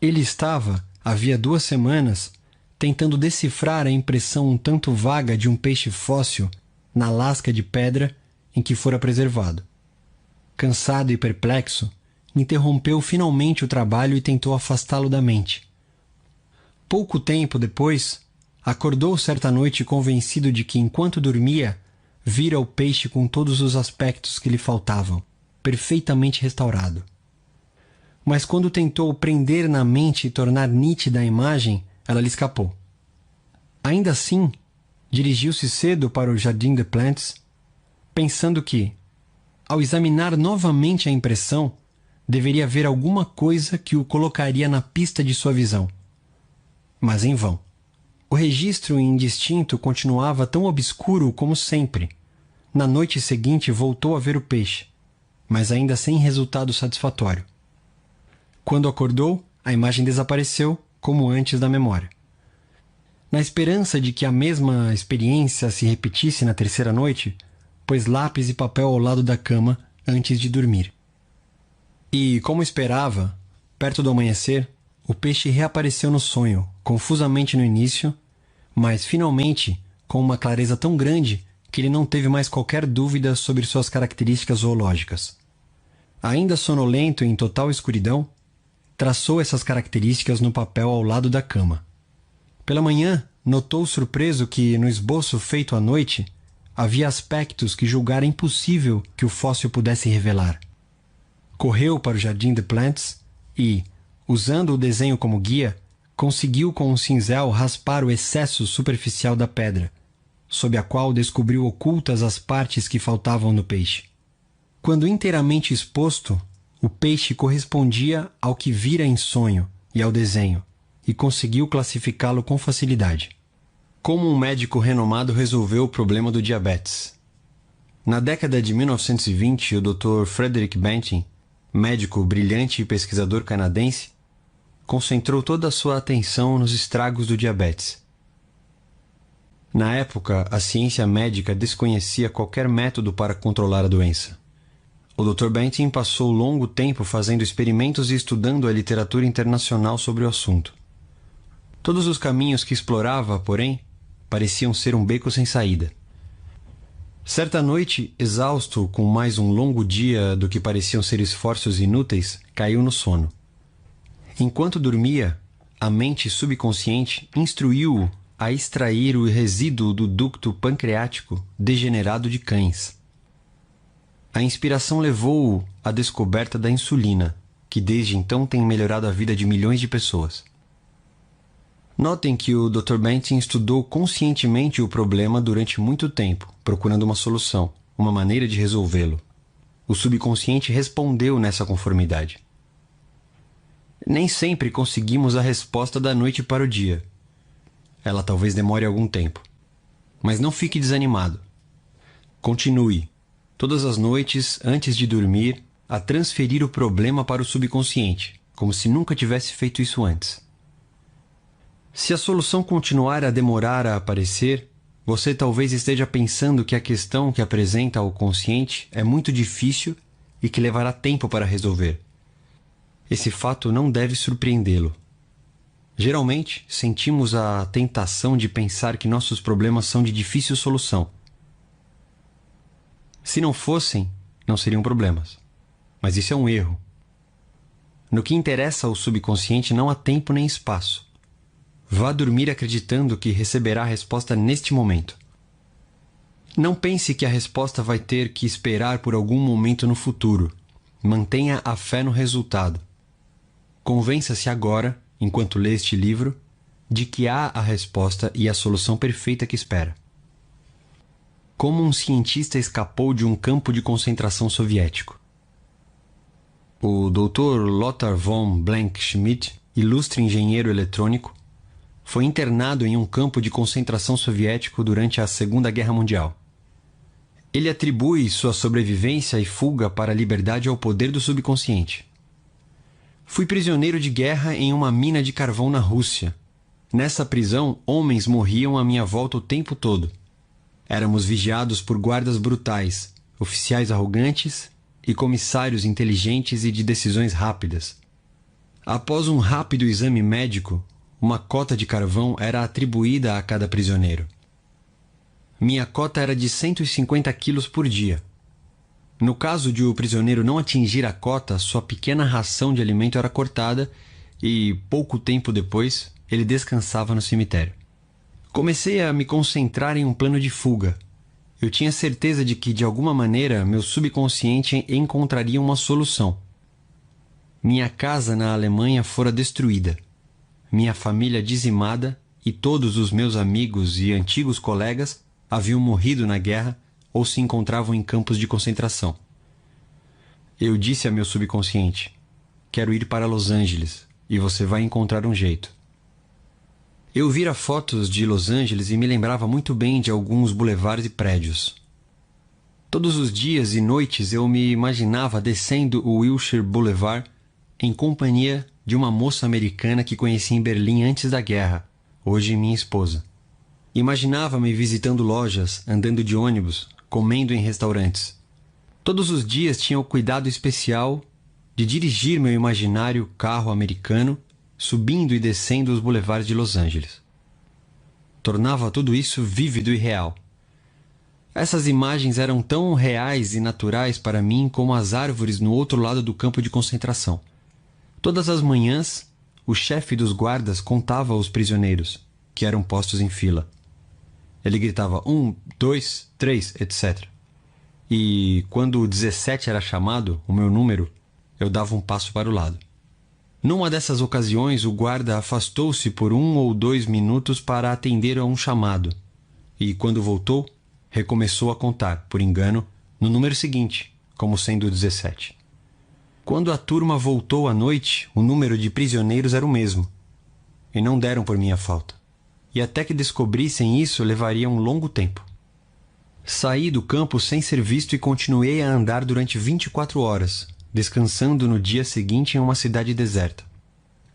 Ele estava, havia 2 semanas, tentando decifrar a impressão um tanto vaga de um peixe fóssil na lasca de pedra em que fora preservado. Cansado e perplexo, interrompeu finalmente o trabalho e tentou afastá-lo da mente. Pouco tempo depois, acordou certa noite convencido de que, enquanto dormia, vira o peixe com todos os aspectos que lhe faltavam, perfeitamente restaurado. Mas quando tentou prender na mente e tornar nítida a imagem, ela lhe escapou. Ainda assim, dirigiu-se cedo para o Jardin des Plantes, pensando que, ao examinar novamente a impressão, deveria haver alguma coisa que o colocaria na pista de sua visão. Mas em vão. O registro indistinto continuava tão obscuro como sempre. Na noite seguinte voltou a ver o peixe, mas ainda sem resultado satisfatório. Quando acordou, a imagem desapareceu, como antes da memória. Na esperança de que a mesma experiência se repetisse na 3ª noite, pôs lápis e papel ao lado da cama antes de dormir. E, como esperava, perto do amanhecer, o peixe reapareceu no sonho, confusamente no início, mas finalmente com uma clareza tão grande que ele não teve mais qualquer dúvida sobre suas características zoológicas. Ainda sonolento e em total escuridão, traçou essas características no papel ao lado da cama. Pela manhã, notou surpreso que, no esboço feito à noite, havia aspectos que julgara impossível que o fóssil pudesse revelar. Correu para o Jardin des Plantes e, usando o desenho como guia, conseguiu com um cinzel raspar o excesso superficial da pedra, sob a qual descobriu ocultas as partes que faltavam no peixe. Quando inteiramente exposto, o peixe correspondia ao que vira em sonho e ao desenho, e conseguiu classificá-lo com facilidade. Como um médico renomado resolveu o problema do diabetes? Na década de 1920, o Dr. Frederick Banting, médico brilhante e pesquisador canadense, concentrou toda a sua atenção nos estragos do diabetes. Na época, a ciência médica desconhecia qualquer método para controlar a doença. O Dr. Banting passou longo tempo fazendo experimentos e estudando a literatura internacional sobre o assunto. Todos os caminhos que explorava, porém, pareciam ser um beco sem saída. Certa noite, exausto com mais um longo dia do que pareciam ser esforços inúteis, caiu no sono. Enquanto dormia, a mente subconsciente instruiu-o a extrair o resíduo do ducto pancreático degenerado de cães. A inspiração levou-o à descoberta da insulina, que desde então tem melhorado a vida de milhões de pessoas. Notem que o Dr. Banting estudou conscientemente o problema durante muito tempo, procurando uma solução, uma maneira de resolvê-lo. O subconsciente respondeu nessa conformidade. Nem sempre conseguimos a resposta da noite para o dia. Ela talvez demore algum tempo. Mas não fique desanimado. Continue, todas as noites, antes de dormir, a transferir o problema para o subconsciente, como se nunca tivesse feito isso antes. Se a solução continuar a demorar a aparecer, você talvez esteja pensando que a questão que apresenta ao consciente é muito difícil e que levará tempo para resolver. Esse fato não deve surpreendê-lo. Geralmente, sentimos a tentação de pensar que nossos problemas são de difícil solução. Se não fossem, não seriam problemas. Mas isso é um erro. No que interessa ao subconsciente não há tempo nem espaço. Vá dormir acreditando que receberá a resposta neste momento. Não pense que a resposta vai ter que esperar por algum momento no futuro. Mantenha a fé no resultado. Convença-se agora, enquanto lê este livro, de que há a resposta e a solução perfeita que espera. Como um cientista escapou de um campo de concentração soviético. O Dr. Lothar von Blank-Schmidt, ilustre engenheiro eletrônico, foi internado em um campo de concentração soviético durante a Segunda Guerra Mundial. Ele atribui sua sobrevivência e fuga para a liberdade ao poder do subconsciente. Fui prisioneiro de guerra em uma mina de carvão na Rússia. Nessa prisão, homens morriam à minha volta o tempo todo. Éramos vigiados por guardas brutais, oficiais arrogantes e comissários inteligentes e de decisões rápidas. Após um rápido exame médico, uma cota de carvão era atribuída a cada prisioneiro. Minha cota era de 150 quilos por dia. No caso de o prisioneiro não atingir a cota, sua pequena ração de alimento era cortada e, pouco tempo depois, ele descansava no cemitério. Comecei a me concentrar em um plano de fuga. Eu tinha certeza de que, de alguma maneira, meu subconsciente encontraria uma solução. Minha casa na Alemanha fora destruída, minha família dizimada e todos os meus amigos e antigos colegas haviam morrido na guerra ou se encontravam em campos de concentração. Eu disse a meu subconsciente: quero ir para Los Angeles e você vai encontrar um jeito. Eu vira fotos de Los Angeles e me lembrava muito bem de alguns bulevares e prédios. Todos os dias e noites eu me imaginava descendo o Wilshire Boulevard em companhia de uma moça americana que conheci em Berlim antes da guerra, hoje minha esposa. Imaginava-me visitando lojas, andando de ônibus, comendo em restaurantes. Todos os dias tinha o cuidado especial de dirigir meu imaginário carro americano, subindo e descendo os boulevards de Los Angeles. Tornava tudo isso vívido e real. Essas imagens eram tão reais e naturais para mim como as árvores no outro lado do campo de concentração. Todas as manhãs, o chefe dos guardas contava os prisioneiros, que eram postos em fila. Ele gritava 1, 2, 3, etc. E, quando o 17 era chamado, o meu número, eu dava um passo para o lado. Numa dessas ocasiões, o guarda afastou-se por 1 ou 2 minutos para atender a um chamado. E, quando voltou, recomeçou a contar, por engano, no número seguinte, como sendo o 17. Quando a turma voltou à noite, o número de prisioneiros era o mesmo. E não deram por minha falta. E até que descobrissem isso, levaria um longo tempo. Saí do campo sem ser visto e continuei a andar durante 24 horas, descansando no dia seguinte em uma cidade deserta.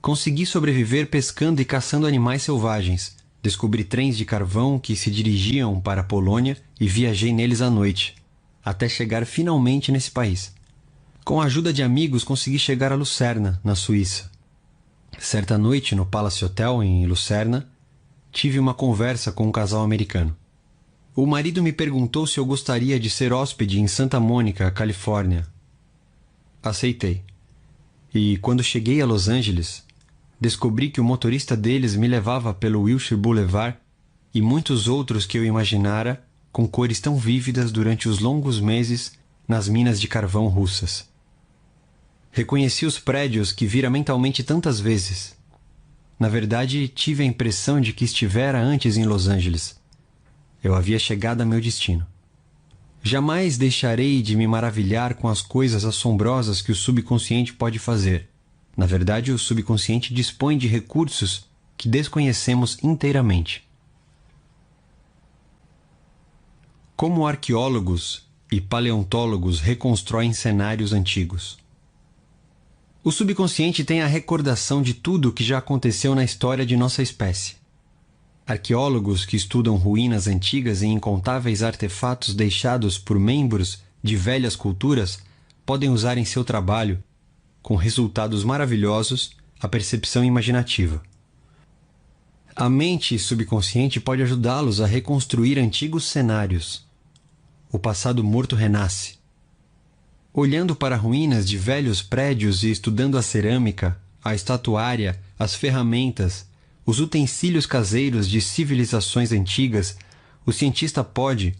Consegui sobreviver pescando e caçando animais selvagens. Descobri trens de carvão que se dirigiam para a Polônia e viajei neles à noite, até chegar finalmente nesse país. Com a ajuda de amigos, consegui chegar a Lucerna, na Suíça. Certa noite, no Palace Hotel, em Lucerna, tive uma conversa com um casal americano. O marido me perguntou se eu gostaria de ser hóspede em Santa Mônica, Califórnia. Aceitei. E, quando cheguei a Los Angeles, descobri que o motorista deles me levava pelo Wilshire Boulevard e muitos outros que eu imaginara com cores tão vívidas durante os longos meses nas minas de carvão russas. Reconheci os prédios que vira mentalmente tantas vezes. Na verdade, tive a impressão de que estivera antes em Los Angeles. Eu havia chegado a meu destino. Jamais deixarei de me maravilhar com as coisas assombrosas que o subconsciente pode fazer. Na verdade, o subconsciente dispõe de recursos que desconhecemos inteiramente. Como arqueólogos e paleontólogos reconstroem cenários antigos. O subconsciente tem a recordação de tudo o que já aconteceu na história de nossa espécie. Arqueólogos que estudam ruínas antigas e incontáveis artefatos deixados por membros de velhas culturas podem usar em seu trabalho, com resultados maravilhosos, a percepção imaginativa. A mente subconsciente pode ajudá-los a reconstruir antigos cenários. O passado morto renasce. Olhando para ruínas de velhos prédios e estudando a cerâmica, a estatuária, as ferramentas, os utensílios caseiros de civilizações antigas, o cientista pode,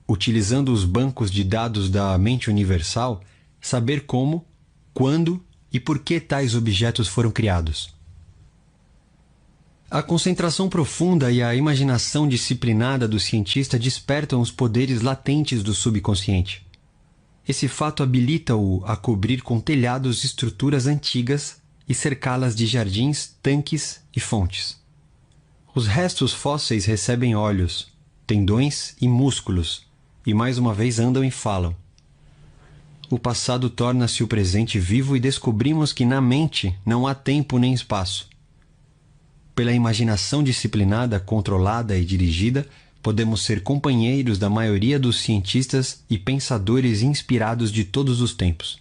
utilizando os bancos de dados da mente universal, saber como, quando e por que tais objetos foram criados. A concentração profunda e a imaginação disciplinada do cientista despertam os poderes latentes do subconsciente. Esse fato habilita-o a cobrir com telhados estruturas antigas e cercá-las de jardins, tanques e fontes. Os restos fósseis recebem olhos, tendões e músculos, e mais uma vez andam e falam. O passado torna-se o presente vivo e descobrimos que na mente não há tempo nem espaço. Pela imaginação disciplinada, controlada e dirigida, podemos ser companheiros da maioria dos cientistas e pensadores inspirados de todos os tempos.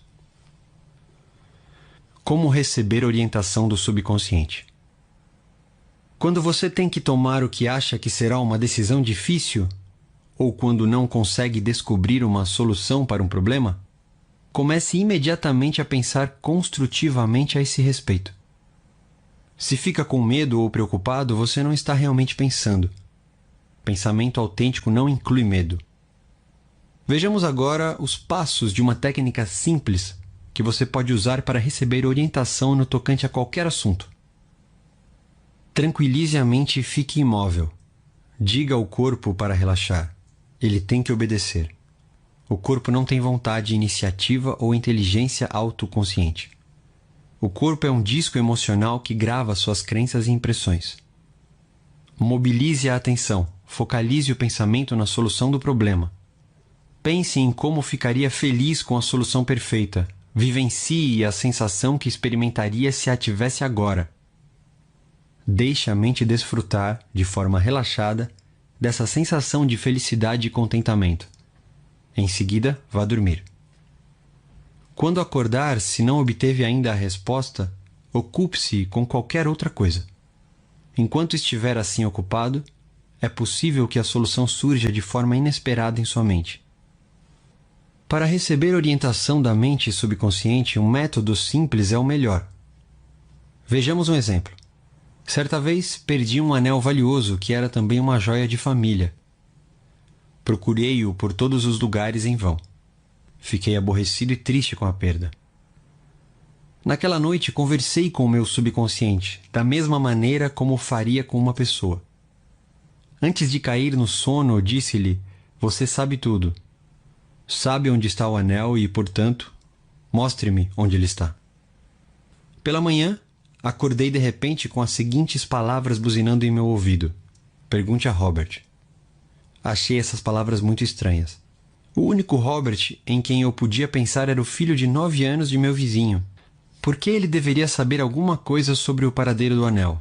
Como receber orientação do subconsciente? Quando você tem que tomar o que acha que será uma decisão difícil, ou quando não consegue descobrir uma solução para um problema, comece imediatamente a pensar construtivamente a esse respeito. Se fica com medo ou preocupado, você não está realmente pensando. Pensamento autêntico não inclui medo. Vejamos agora os passos de uma técnica simples que você pode usar para receber orientação no tocante a qualquer assunto. Tranquilize a mente e fique imóvel. Diga ao corpo para relaxar. Ele tem que obedecer. O corpo não tem vontade, iniciativa ou inteligência autoconsciente. O corpo é um disco emocional que grava suas crenças e impressões. Mobilize a atenção. Focalize o pensamento na solução do problema. Pense em como ficaria feliz com a solução perfeita. Vivencie a sensação que experimentaria se a tivesse agora. Deixe a mente desfrutar, de forma relaxada, dessa sensação de felicidade e contentamento. Em seguida, vá dormir. Quando acordar, se não obteve ainda a resposta, ocupe-se com qualquer outra coisa. Enquanto estiver assim ocupado, é possível que a solução surja de forma inesperada em sua mente. Para receber orientação da mente subconsciente, um método simples é o melhor. Vejamos um exemplo. Certa vez, perdi um anel valioso que era também uma joia de família. Procurei-o por todos os lugares em vão. Fiquei aborrecido e triste com a perda. Naquela noite, conversei com o meu subconsciente, da mesma maneira como faria com uma pessoa. Antes de cair no sono, disse-lhe: "Você sabe tudo. Sabe onde está o anel e, portanto, mostre-me onde ele está." Pela manhã, acordei de repente com as seguintes palavras buzinando em meu ouvido. Pergunte a Robert. Achei essas palavras muito estranhas. O único Robert em quem eu podia pensar era o filho de 9 anos de meu vizinho. Por que ele deveria saber alguma coisa sobre o paradeiro do anel?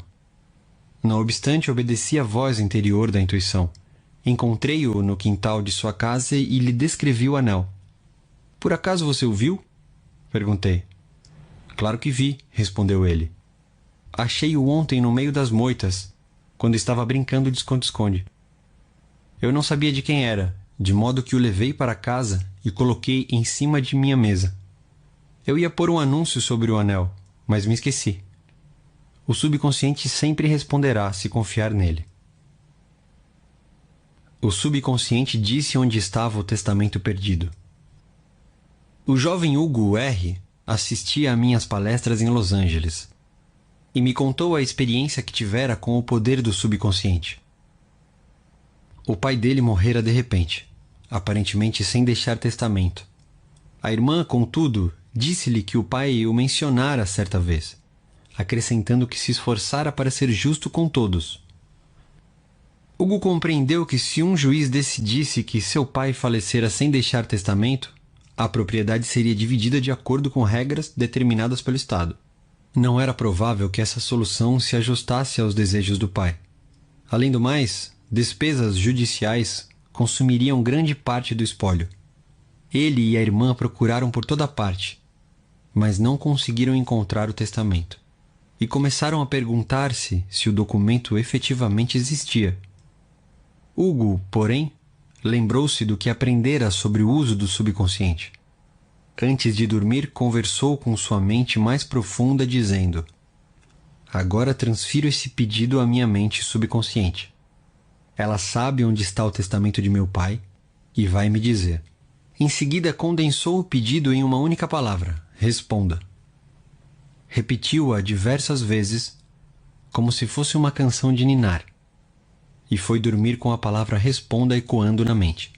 Não obstante, obedeci à voz interior da intuição. Encontrei-o no quintal de sua casa e lhe descrevi o anel. "Por acaso você o viu?" perguntei. "Claro que vi", respondeu ele. "Achei-o ontem no meio das moitas, quando estava brincando de esconde-esconde. Eu não sabia de quem era, de modo que o levei para casa e coloquei em cima de minha mesa. Eu ia pôr um anúncio sobre o anel, mas me esqueci. O subconsciente sempre responderá se confiar nele." O subconsciente disse onde estava o testamento perdido. O jovem Hugo R. assistia a minhas palestras em Los Angeles e me contou a experiência que tivera com o poder do subconsciente. O pai dele morrera de repente. aparentemente sem deixar testamento. A irmã, contudo, disse-lhe que o pai o mencionara certa vez, acrescentando que se esforçara para ser justo com todos. Hugo compreendeu que se um juiz decidisse que seu pai falecera sem deixar testamento, a propriedade seria dividida de acordo com regras determinadas pelo Estado. Não era provável que essa solução se ajustasse aos desejos do pai. Além do mais, despesas judiciais consumiriam grande parte do espólio. Ele e a irmã procuraram por toda parte, mas não conseguiram encontrar o testamento, e começaram a perguntar-se se o documento efetivamente existia. Hugo, porém, lembrou-se do que aprendera sobre o uso do subconsciente. Antes de dormir, conversou com sua mente mais profunda, dizendo: agora transfiro esse pedido à minha mente subconsciente. Ela sabe onde está o testamento de meu pai e vai me dizer. Em seguida, condensou o pedido em uma única palavra: responda. Repetiu-a diversas vezes, como se fosse uma canção de ninar, e foi dormir com a palavra responda ecoando na mente.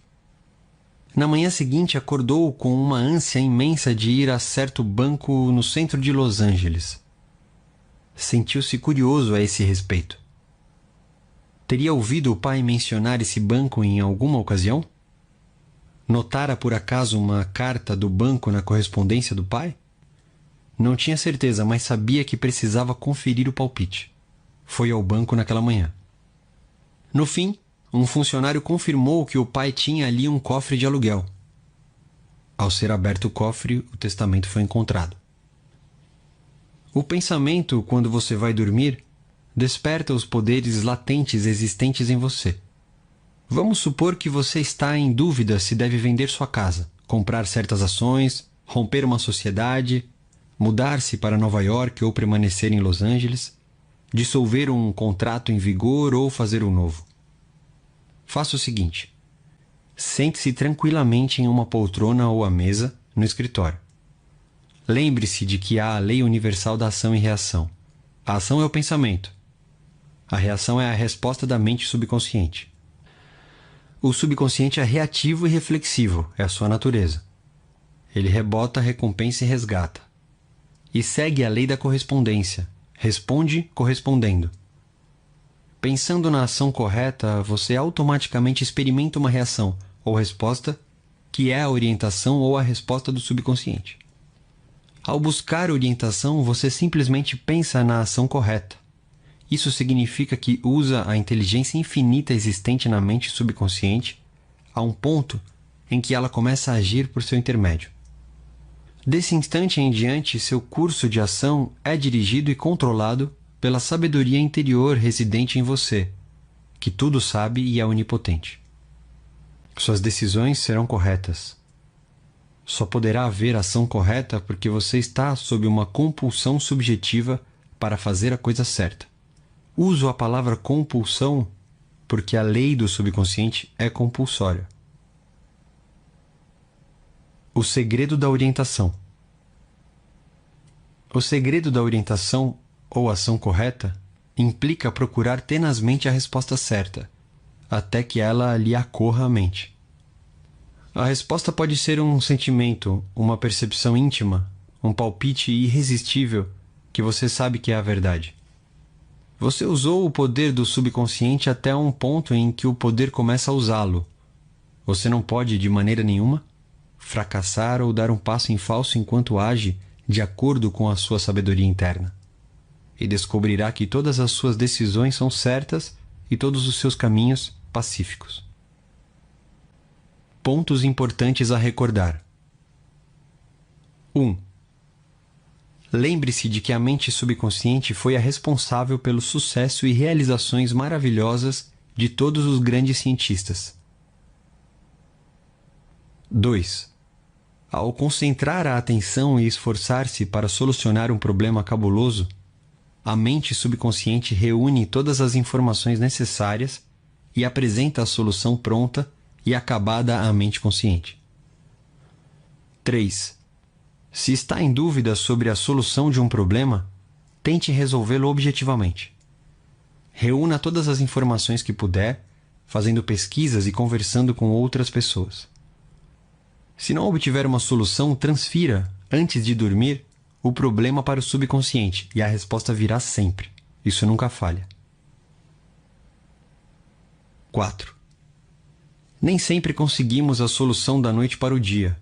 Na manhã seguinte, acordou com uma ânsia imensa de ir a certo banco no centro de Los Angeles. Sentiu-se curioso a esse respeito. Teria ouvido o pai mencionar esse banco em alguma ocasião? Notara por acaso uma carta do banco na correspondência do pai? Não tinha certeza, mas sabia que precisava conferir o palpite. Foi ao banco naquela manhã. No fim, um funcionário confirmou que o pai tinha ali um cofre de aluguel. Ao ser aberto o cofre, o testamento foi encontrado. O pensamento, quando você vai dormir, desperta os poderes latentes existentes em você. Vamos supor que você está em dúvida se deve vender sua casa, comprar certas ações, romper uma sociedade, mudar-se para Nova York ou permanecer em Los Angeles, dissolver um contrato em vigor ou fazer um novo. Faça o seguinte: sente-se tranquilamente em uma poltrona ou à mesa no escritório. Lembre-se de que há a lei universal da ação e reação. A ação é o pensamento. A reação é a resposta da mente subconsciente. O subconsciente é reativo e reflexivo, é a sua natureza. Ele rebota, recompensa e resgata. E segue a lei da correspondência. Responde correspondendo. Pensando na ação correta, você automaticamente experimenta uma reação ou resposta que é a orientação ou a resposta do subconsciente. Ao buscar orientação, você simplesmente pensa na ação correta. Isso significa que usa a inteligência infinita existente na mente subconsciente a um ponto em que ela começa a agir por seu intermédio. Desse instante em diante, seu curso de ação é dirigido e controlado pela sabedoria interior residente em você, que tudo sabe e é onipotente. Suas decisões serão corretas. Só poderá haver ação correta porque você está sob uma compulsão subjetiva para fazer a coisa certa. Uso a palavra compulsão porque a lei do subconsciente é compulsória. O segredo da orientação. O segredo da orientação ou ação correta implica procurar tenazmente a resposta certa, até que ela lhe acorra à mente. A resposta pode ser um sentimento, uma percepção íntima, um palpite irresistível que você sabe que é a verdade. Você usou o poder do subconsciente até um ponto em que o poder começa a usá-lo. Você não pode, de maneira nenhuma, fracassar ou dar um passo em falso enquanto age de acordo com a sua sabedoria interna. E descobrirá que todas as suas decisões são certas e todos os seus caminhos pacíficos. Pontos importantes a recordar. 1. Lembre-se de que a mente subconsciente foi a responsável pelo sucesso e realizações maravilhosas de todos os grandes cientistas. 2. Ao concentrar a atenção e esforçar-se para solucionar um problema cabuloso, a mente subconsciente reúne todas as informações necessárias e apresenta a solução pronta e acabada à mente consciente. 3. Se está em dúvida sobre a solução de um problema, tente resolvê-lo objetivamente. Reúna todas as informações que puder fazendo pesquisas e conversando com outras pessoas. Se não obtiver uma solução, transfira, antes de dormir, o problema para o subconsciente e a resposta virá sempre. Isso nunca falha. 4. Nem sempre conseguimos a solução da noite para o dia.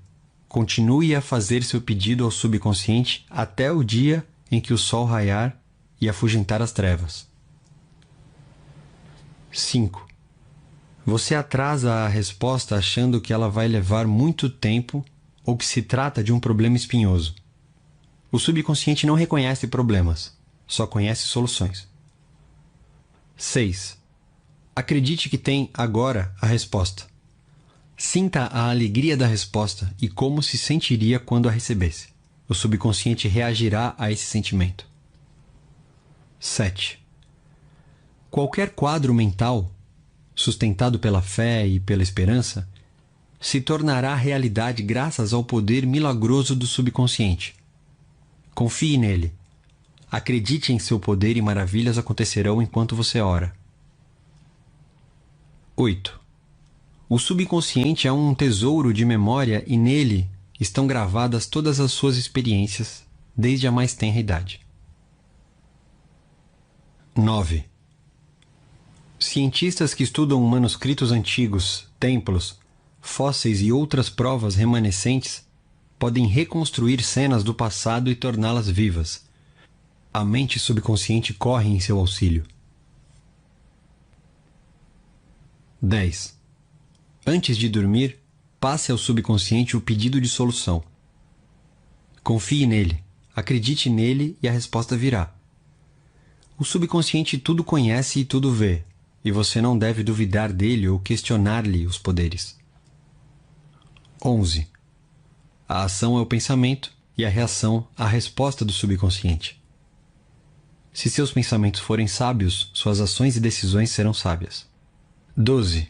Continue a fazer seu pedido ao subconsciente até o dia em que o sol raiar e afugentar as trevas. 5. Você atrasa a resposta achando que ela vai levar muito tempo ou que se trata de um problema espinhoso. O subconsciente não reconhece problemas, só conhece soluções. 6. Acredite que tem agora a resposta. Sinta a alegria da resposta e como se sentiria quando a recebesse. O subconsciente reagirá a esse sentimento. 7. Qualquer quadro mental, sustentado pela fé e pela esperança, se tornará realidade graças ao poder milagroso do subconsciente. Confie nele. Acredite em seu poder e maravilhas acontecerão enquanto você ora. 8. O subconsciente é um tesouro de memória e nele estão gravadas todas as suas experiências, desde a mais tenra idade. 9. Cientistas que estudam manuscritos antigos, templos, fósseis e outras provas remanescentes podem reconstruir cenas do passado e torná-las vivas. A mente subconsciente corre em seu auxílio. 10. Antes de dormir, passe ao subconsciente o pedido de solução. Confie nele, acredite nele e a resposta virá. O subconsciente tudo conhece e tudo vê, e você não deve duvidar dele ou questionar-lhe os poderes. 11. A ação é o pensamento e a reação a resposta do subconsciente. Se seus pensamentos forem sábios, suas ações e decisões serão sábias. 12.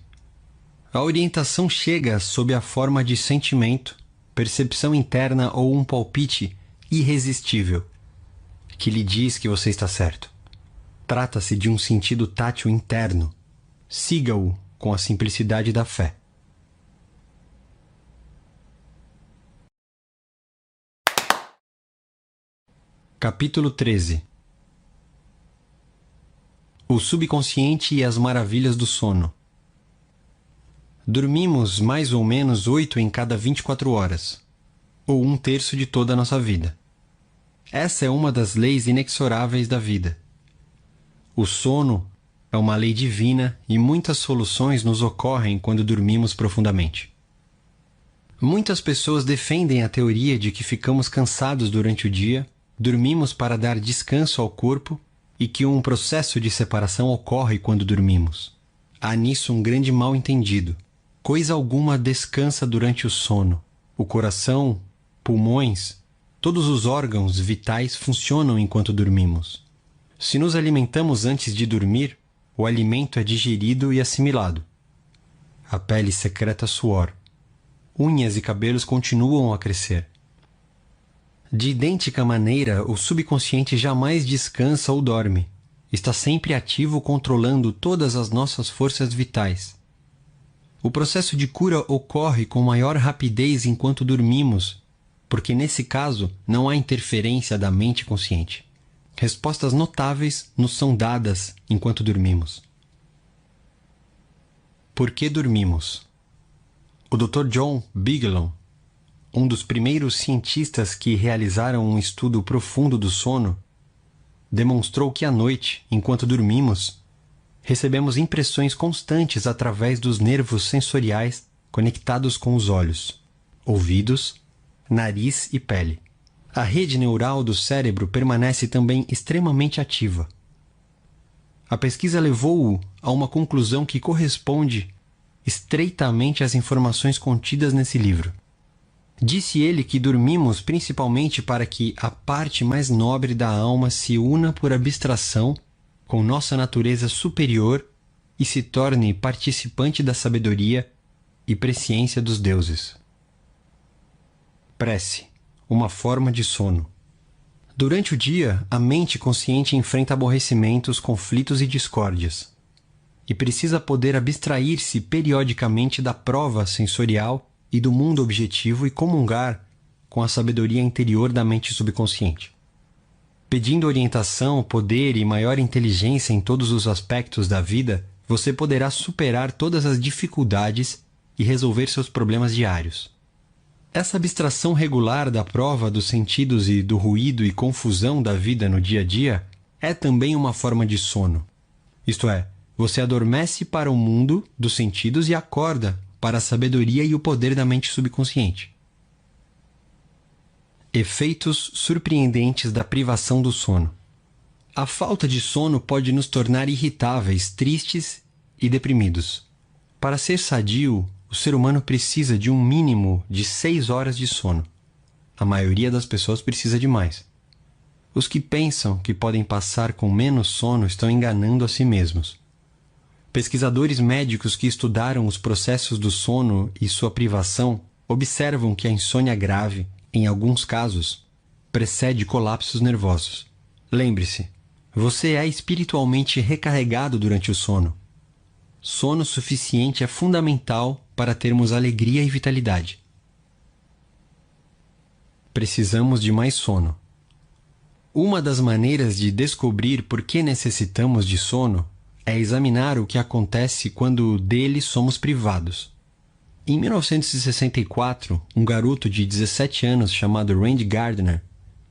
A orientação chega sob a forma de sentimento, percepção interna ou um palpite irresistível, que lhe diz que você está certo. Trata-se de um sentido tátil interno. Siga-o com a simplicidade da fé. Capítulo 13. O subconsciente e as maravilhas do sono. Dormimos mais ou menos 8 em cada 24 horas, ou 1/3 de toda a nossa vida. Essa é uma das leis inexoráveis da vida. O sono é uma lei divina e muitas soluções nos ocorrem quando dormimos profundamente. Muitas pessoas defendem a teoria de que ficamos cansados durante o dia, dormimos para dar descanso ao corpo e que um processo de separação ocorre quando dormimos. Há nisso um grande mal-entendido. Coisa alguma descansa durante o sono. O coração, pulmões, todos os órgãos vitais funcionam enquanto dormimos. Se nos alimentamos antes de dormir, o alimento é digerido e assimilado. A pele secreta suor. Unhas e cabelos continuam a crescer. De idêntica maneira, o subconsciente jamais descansa ou dorme. Está sempre ativo, controlando todas as nossas forças vitais. O processo de cura ocorre com maior rapidez enquanto dormimos, porque nesse caso não há interferência da mente consciente. Respostas notáveis nos são dadas enquanto dormimos. Por que dormimos? O Dr. John Bigelow, um dos primeiros cientistas que realizaram um estudo profundo do sono, demonstrou que à noite, enquanto dormimos, recebemos impressões constantes através dos nervos sensoriais conectados com os olhos, ouvidos, nariz e pele. A rede neural do cérebro permanece também extremamente ativa. A pesquisa levou-o a uma conclusão que corresponde estreitamente às informações contidas nesse livro. Disse ele que dormimos principalmente para que a parte mais nobre da alma se una por abstração com nossa natureza superior e se torne participante da sabedoria e presciência dos deuses. Prece, uma forma de sono. Durante o dia, a mente consciente enfrenta aborrecimentos, conflitos e discórdias. e precisa poder abstrair-se periodicamente da prova sensorial e do mundo objetivo e comungar com a sabedoria interior da mente subconsciente. Pedindo orientação, poder e maior inteligência em todos os aspectos da vida, você poderá superar todas as dificuldades e resolver seus problemas diários. Essa abstração regular da prova dos sentidos e do ruído e confusão da vida no dia a dia é também uma forma de sono. Isto é, você adormece para o mundo dos sentidos e acorda para a sabedoria e o poder da mente subconsciente. Efeitos surpreendentes da privação do sono. A falta de sono pode nos tornar irritáveis, tristes e deprimidos. Para ser sadio, o ser humano precisa de um mínimo de 6 horas de sono. A maioria das pessoas precisa de mais. Os que pensam que podem passar com menos sono estão enganando a si mesmos. Pesquisadores médicos que estudaram os processos do sono e sua privação observam que a insônia grave, em alguns casos, precede colapsos nervosos. Lembre-se, você é espiritualmente recarregado durante o sono. Sono suficiente é fundamental para termos alegria e vitalidade. Precisamos de mais sono. Uma das maneiras de descobrir por que necessitamos de sono é examinar o que acontece quando dele somos privados. Em 1964, um garoto de 17 anos chamado Randy Gardner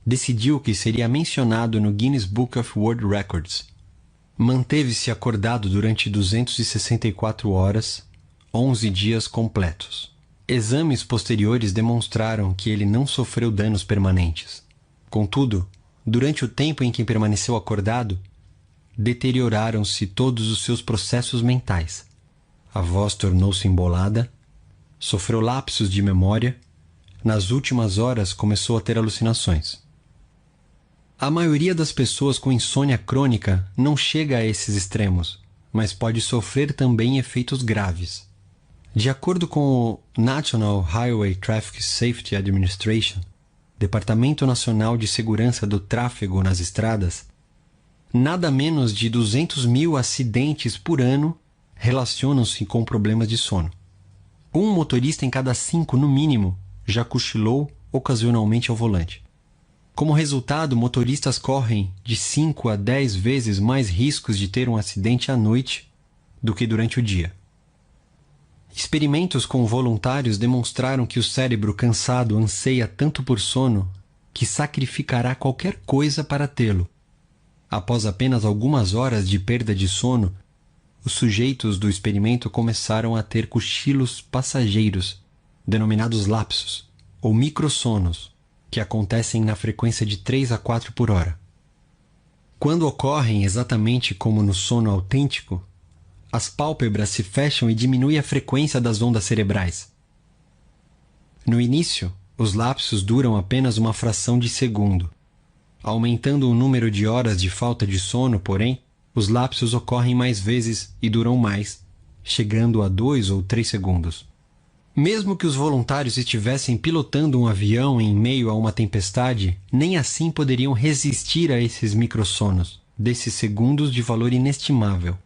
decidiu que seria mencionado no Guinness Book of World Records. Manteve-se acordado durante 264 horas, 11 dias completos. Exames posteriores demonstraram que ele não sofreu danos permanentes. Contudo, durante o tempo em que permaneceu acordado, deterioraram-se todos os seus processos mentais. A voz tornou-se embolada, sofreu lapsos de memória, nas últimas horas começou a ter alucinações. A maioria das pessoas com insônia crônica não chega a esses extremos, mas pode sofrer também efeitos graves. De acordo com o National Highway Traffic Safety Administration, Departamento Nacional de Segurança do Tráfego nas Estradas, nada menos de 200 mil acidentes por ano relacionam-se com problemas de sono. Um motorista em cada 5, no mínimo, já cochilou ocasionalmente ao volante. Como resultado, motoristas correm de 5 a 10 vezes mais riscos de ter um acidente à noite do que durante o dia. Experimentos com voluntários demonstraram que o cérebro cansado anseia tanto por sono que sacrificará qualquer coisa para tê-lo. Após apenas algumas horas de perda de sono, os sujeitos do experimento começaram a ter cochilos passageiros, denominados lapsos, ou microssonos, que acontecem na frequência de 3 a 4 por hora. Quando ocorrem exatamente como no sono autêntico, as pálpebras se fecham e diminui a frequência das ondas cerebrais. No início, os lapsos duram apenas uma fração de segundo. Aumentando o número de horas de falta de sono, porém, os lapsos ocorrem mais vezes e duram mais, chegando a 2 ou 3 segundos. Mesmo que os voluntários estivessem pilotando um avião em meio a uma tempestade, nem assim poderiam resistir a esses microssonos, desses segundos de valor inestimável.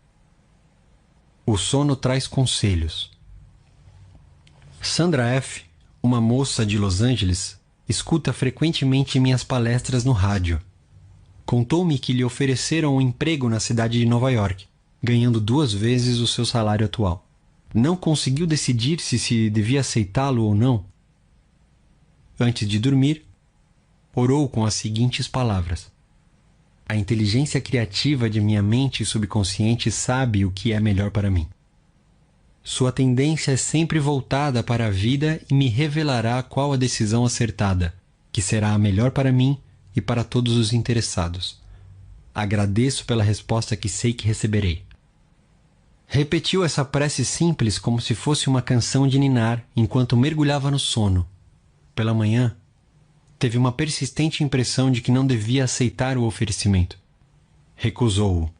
O sono traz conselhos. Sandra F., uma moça de Los Angeles, escuta frequentemente minhas palestras no rádio. Contou-me que lhe ofereceram um emprego na cidade de Nova York, ganhando 2 vezes o seu salário atual. Não conseguiu decidir-se se devia aceitá-lo ou não. Antes de dormir, orou com as seguintes palavras: a inteligência criativa de minha mente subconsciente sabe o que é melhor para mim. Sua tendência é sempre voltada para a vida e me revelará qual a decisão acertada, que será a melhor para mim e para todos os interessados. Agradeço pela resposta que sei que receberei. Repetiu essa prece simples como se fosse uma canção de ninar enquanto mergulhava no sono. Pela manhã, teve uma persistente impressão de que não devia aceitar o oferecimento. Recusou-o.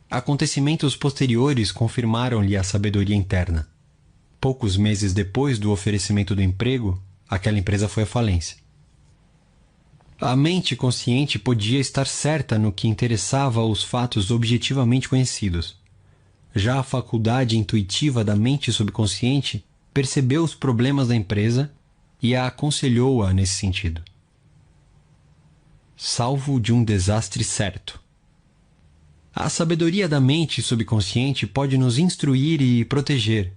Acontecimentos posteriores confirmaram-lhe a sabedoria interna. Poucos meses depois do oferecimento do emprego, aquela empresa foi à falência. A mente consciente podia estar certa no que interessava aos fatos objetivamente conhecidos. Já a faculdade intuitiva da mente subconsciente percebeu os problemas da empresa e a aconselhou-a nesse sentido. Salvo de um desastre certo. A sabedoria da mente subconsciente pode nos instruir e proteger,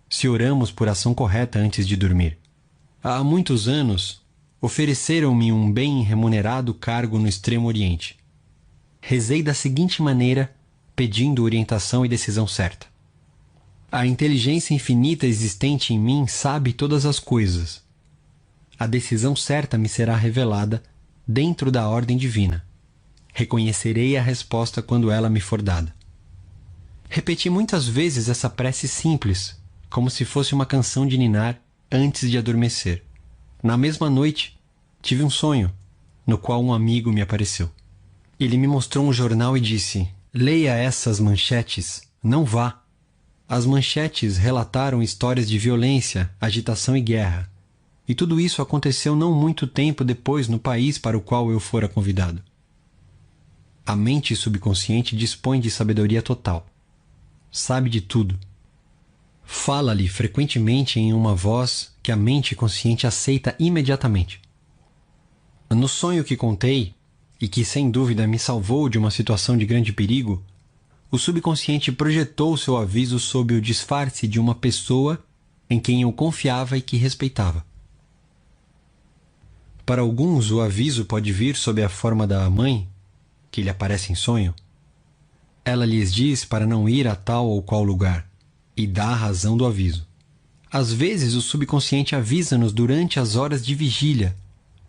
se oramos por ação correta antes de dormir. Há muitos anos, ofereceram-me um bem remunerado cargo no Extremo Oriente. Rezei da seguinte maneira, pedindo orientação e decisão certa. A inteligência infinita existente em mim sabe todas as coisas. A decisão certa me será revelada dentro da ordem divina. Reconhecerei a resposta quando ela me for dada. Repeti muitas vezes essa prece simples, como se fosse uma canção de ninar antes de adormecer. Na mesma noite, tive um sonho, no qual um amigo me apareceu. Ele me mostrou um jornal e disse: leia essas manchetes, não vá. As manchetes relataram histórias de violência, agitação e guerra. E tudo isso aconteceu não muito tempo depois no país para o qual eu fora convidado. A mente subconsciente dispõe de sabedoria total. Sabe de tudo. Fala-lhe frequentemente em uma voz que a mente consciente aceita imediatamente. No sonho que contei, e que sem dúvida me salvou de uma situação de grande perigo, o subconsciente projetou seu aviso sob o disfarce de uma pessoa em quem eu confiava e que respeitava. Para alguns, o aviso pode vir sob a forma da mãe, que lhe aparece em sonho. Ela lhes diz para não ir a tal ou qual lugar, e dá a razão do aviso. Às vezes, o subconsciente avisa-nos durante as horas de vigília.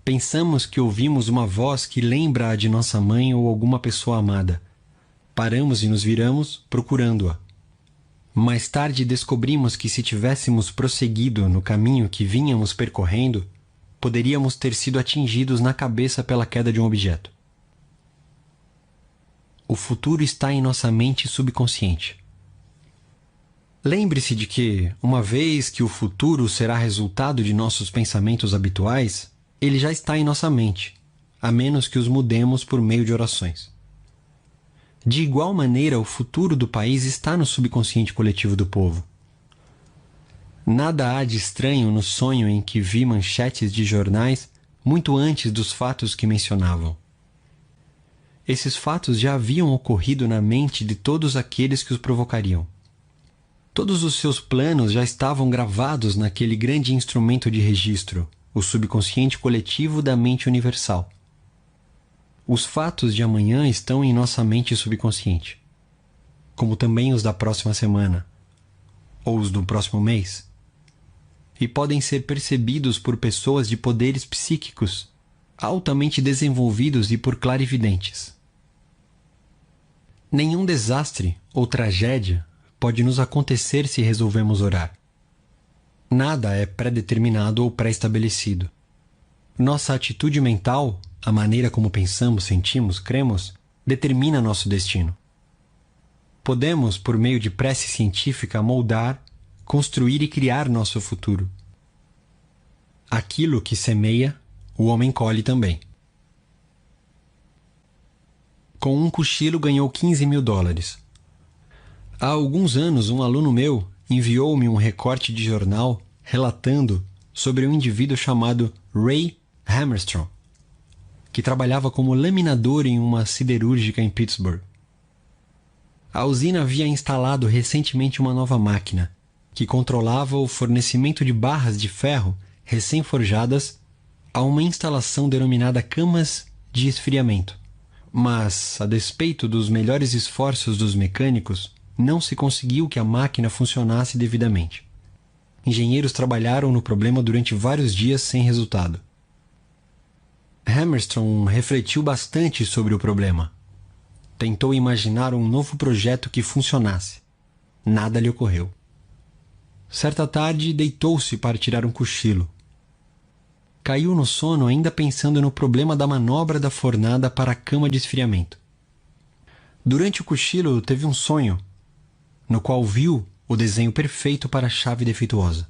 Pensamos que ouvimos uma voz que lembra a de nossa mãe ou alguma pessoa amada. Paramos e nos viramos procurando-a. Mais tarde descobrimos que se tivéssemos prosseguido no caminho que vínhamos percorrendo, poderíamos ter sido atingidos na cabeça pela queda de um objeto. O futuro está em nossa mente subconsciente. Lembre-se de que, uma vez que o futuro será resultado de nossos pensamentos habituais, ele já está em nossa mente, a menos que os mudemos por meio de orações. De igual maneira, o futuro do país está no subconsciente coletivo do povo. Nada há de estranho no sonho em que vi manchetes de jornais muito antes dos fatos que mencionavam. Esses fatos já haviam ocorrido na mente de todos aqueles que os provocariam. Todos os seus planos já estavam gravados naquele grande instrumento de registro, o subconsciente coletivo da mente universal. Os fatos de amanhã estão em nossa mente subconsciente, como também os da próxima semana, ou os do próximo mês, e podem ser percebidos por pessoas de poderes psíquicos altamente desenvolvidos e por clarividentes. Nenhum desastre ou tragédia pode nos acontecer se resolvemos orar. Nada é pré-determinado ou pré-estabelecido. Nossa atitude mental, a maneira como pensamos, sentimos, cremos, determina nosso destino. Podemos, por meio de prece científica, moldar, construir e criar nosso futuro. Aquilo que semeia, o homem colhe também. Com um cochilo ganhou $15.000. Há alguns anos, um aluno meu enviou-me um recorte de jornal relatando sobre um indivíduo chamado Ray Hammerstrom, que trabalhava como laminador em uma siderúrgica em Pittsburgh. A usina havia instalado recentemente uma nova máquina, que controlava o fornecimento de barras de ferro recém-forjadas a uma instalação denominada camas de esfriamento. Mas, a despeito dos melhores esforços dos mecânicos, não se conseguiu que a máquina funcionasse devidamente. Engenheiros trabalharam no problema durante vários dias sem resultado. Hammerstrom refletiu bastante sobre o problema. Tentou imaginar um novo projeto que funcionasse. Nada lhe ocorreu. Certa tarde, deitou-se para tirar um cochilo. Caiu no sono ainda pensando no problema da manobra da fornada para a cama de esfriamento. Durante o cochilo, teve um sonho, no qual viu o desenho perfeito para a chave defeituosa.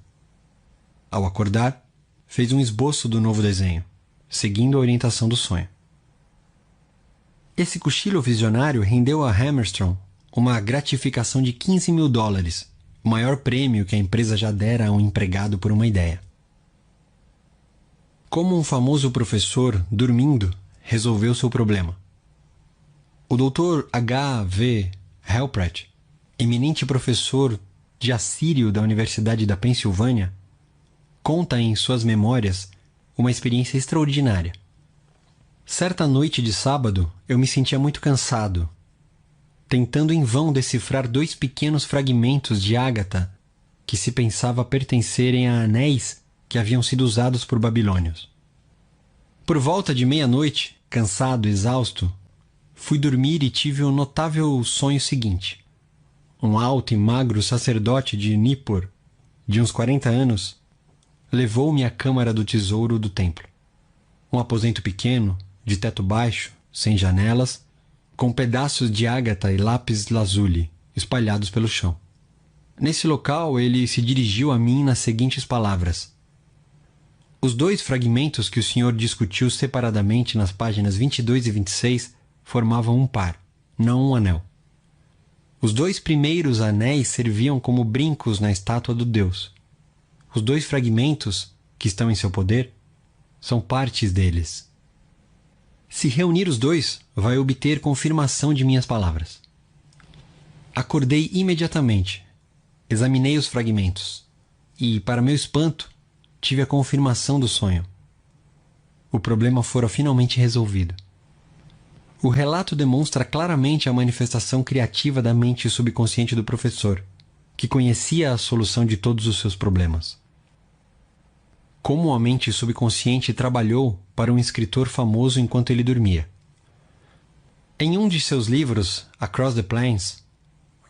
Ao acordar, fez um esboço do novo desenho, seguindo a orientação do sonho. Esse cochilo visionário rendeu a Hammerstrom uma gratificação de $15.000, o maior prêmio que a empresa já dera a um empregado por uma ideia. Como um famoso professor, dormindo, resolveu seu problema. O Dr. H. V. Helpert, eminente professor de assírio da Universidade da Pensilvânia, conta em suas memórias uma experiência extraordinária. Certa noite de sábado, eu me sentia muito cansado, tentando em vão decifrar 2 pequenos fragmentos de ágata que se pensava pertencerem a anéis que haviam sido usados por babilônios. Por volta de meia-noite, cansado, exausto, fui dormir e tive o notável sonho seguinte. Um alto e magro sacerdote de Nippur, de uns 40 anos, levou-me à câmara do tesouro do templo. Um aposento pequeno, de teto baixo, sem janelas, com pedaços de ágata e lápis lazuli espalhados pelo chão. Nesse local, ele se dirigiu a mim nas seguintes palavras: os 2 fragmentos que o senhor discutiu separadamente nas páginas 22 e 26 formavam um par, não um anel. Os 2 primeiros anéis serviam como brincos na estátua do Deus. Os 2 fragmentos, que estão em seu poder, são partes deles. Se reunir os 2, vai obter confirmação de minhas palavras. Acordei imediatamente, examinei os fragmentos e, para meu espanto, tive a confirmação do sonho. O problema fora finalmente resolvido. O relato demonstra claramente a manifestação criativa da mente subconsciente do professor, que conhecia a solução de todos os seus problemas. Como a mente subconsciente trabalhou para um escritor famoso enquanto ele dormia. Em um de seus livros, Across the Plains,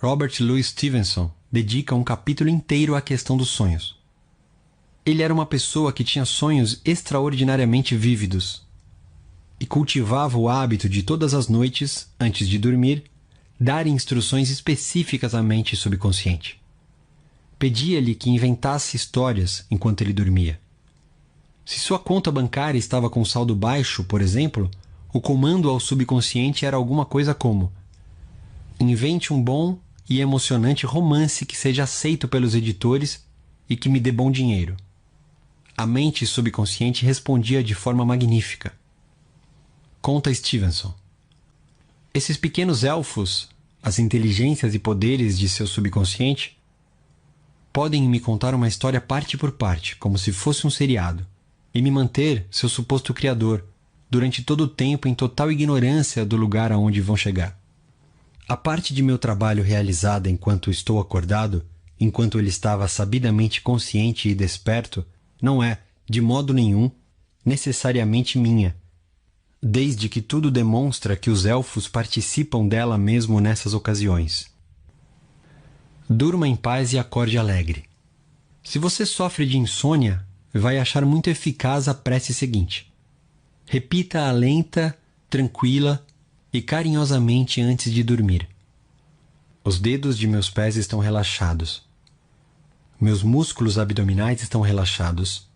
Robert Louis Stevenson dedica um capítulo inteiro à questão dos sonhos. Ele era uma pessoa que tinha sonhos extraordinariamente vívidos e cultivava o hábito de todas as noites, antes de dormir, dar instruções específicas à mente subconsciente. Pedia-lhe que inventasse histórias enquanto ele dormia. Se sua conta bancária estava com saldo baixo, por exemplo, o comando ao subconsciente era alguma coisa como: invente um bom e emocionante romance que seja aceito pelos editores e que me dê bom dinheiro. A mente subconsciente respondia de forma magnífica. Conta Stevenson. Esses pequenos elfos, as inteligências e poderes de seu subconsciente, podem me contar uma história parte por parte, como se fosse um seriado, e me manter, seu suposto criador, durante todo o tempo em total ignorância do lugar aonde vão chegar. A parte de meu trabalho realizada enquanto estou acordado, enquanto ele estava sabidamente consciente e desperto, não é, de modo nenhum, necessariamente minha, desde que tudo demonstra que os elfos participam dela mesmo nessas ocasiões. Durma em paz e acorde alegre. Se você sofre de insônia, vai achar muito eficaz a prece seguinte. Repita-a lenta, tranquila e carinhosamente antes de dormir. Os dedos de meus pés estão relaxados. Meus músculos abdominais estão relaxados.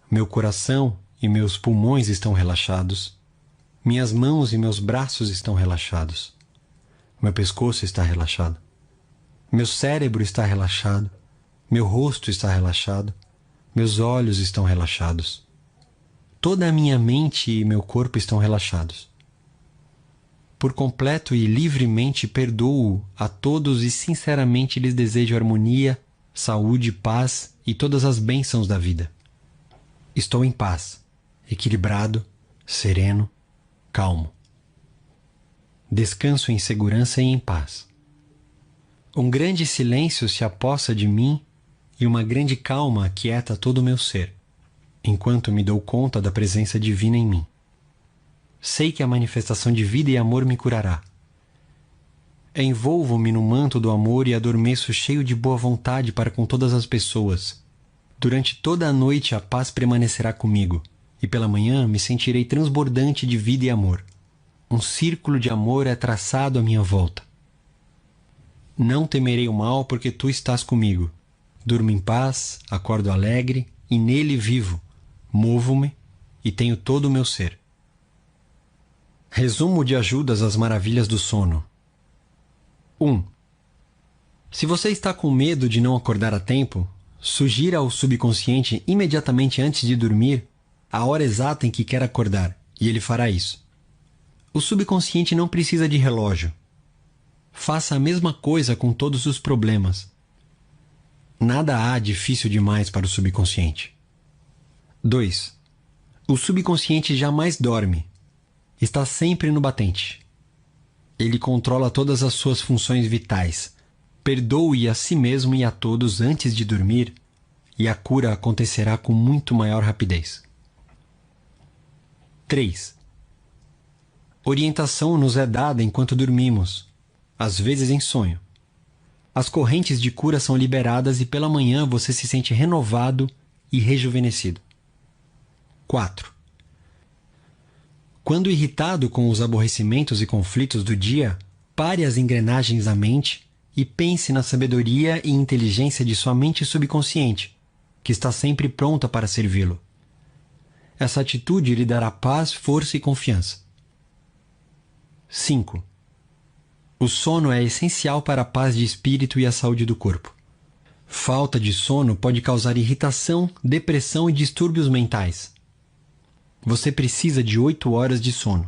Meu coração e meus pulmões estão relaxados. Minhas mãos e meus braços estão relaxados. Meu pescoço está relaxado. Meu cérebro está relaxado. Meu rosto está relaxado. Meus olhos estão relaxados. Toda a minha mente e meu corpo estão relaxados. Por completo e livremente perdoo a todos e sinceramente lhes desejo harmonia, saúde, paz e todas as bênçãos da vida. Estou em paz, equilibrado, sereno, calmo. Descanso em segurança e em paz. Um grande silêncio se apossa de mim e uma grande calma aquieta todo o meu ser, enquanto me dou conta da presença divina em mim. Sei que a manifestação de vida e amor me curará. Envolvo-me no manto do amor e adormeço cheio de boa vontade para com todas as pessoas. Durante toda a noite a paz permanecerá comigo, e pela manhã me sentirei transbordante de vida e amor. Um círculo de amor é traçado à minha volta. Não temerei o mal, porque tu estás comigo. Durmo em paz, acordo alegre, e nele vivo, movo-me e tenho todo o meu ser. Resumo de Ajudas às Maravilhas do Sono. 1. Se você está com medo de não acordar a tempo, sugira ao subconsciente imediatamente antes de dormir a hora exata em que quer acordar, e ele fará isso. O subconsciente não precisa de relógio. Faça a mesma coisa com todos os problemas. Nada há difícil demais para o subconsciente. 2. O subconsciente jamais dorme. Está sempre no batente. Ele controla todas as suas funções vitais. Perdoe a si mesmo e a todos antes de dormir, e a cura acontecerá com muito maior rapidez. 3. Orientação nos é dada enquanto dormimos, às vezes em sonho. As correntes de cura são liberadas e pela manhã você se sente renovado e rejuvenescido. 4. Quando irritado com os aborrecimentos e conflitos do dia, pare as engrenagens da mente e pense na sabedoria e inteligência de sua mente subconsciente, que está sempre pronta para servi-lo. Essa atitude lhe dará paz, força e confiança. 5. O sono é essencial para a paz de espírito e a saúde do corpo. Falta de sono pode causar irritação, depressão e distúrbios mentais. Você precisa de 8 horas de sono.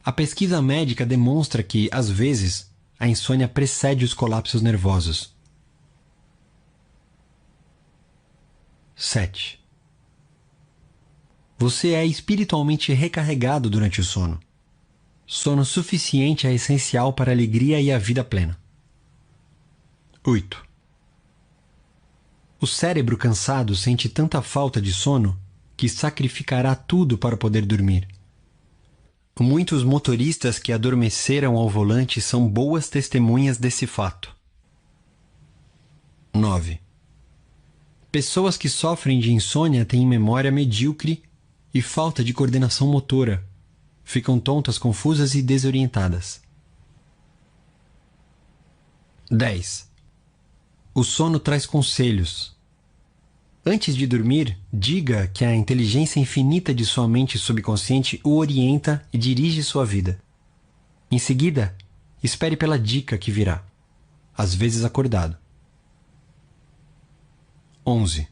A pesquisa médica demonstra que, às vezes, a insônia precede os colapsos nervosos. 7. Você é espiritualmente recarregado durante o sono. Sono suficiente é essencial para a alegria e a vida plena. 8. O cérebro cansado sente tanta falta de sono que sacrificará tudo para poder dormir. Muitos motoristas que adormeceram ao volante são boas testemunhas desse fato. 9. Pessoas que sofrem de insônia têm memória medíocre e falta de coordenação motora. Ficam tontas, confusas e desorientadas. 10. O sono traz conselhos. Antes de dormir, diga que a inteligência infinita de sua mente subconsciente o orienta e dirige sua vida. Em seguida, espere pela dica que virá, às vezes acordado. 11.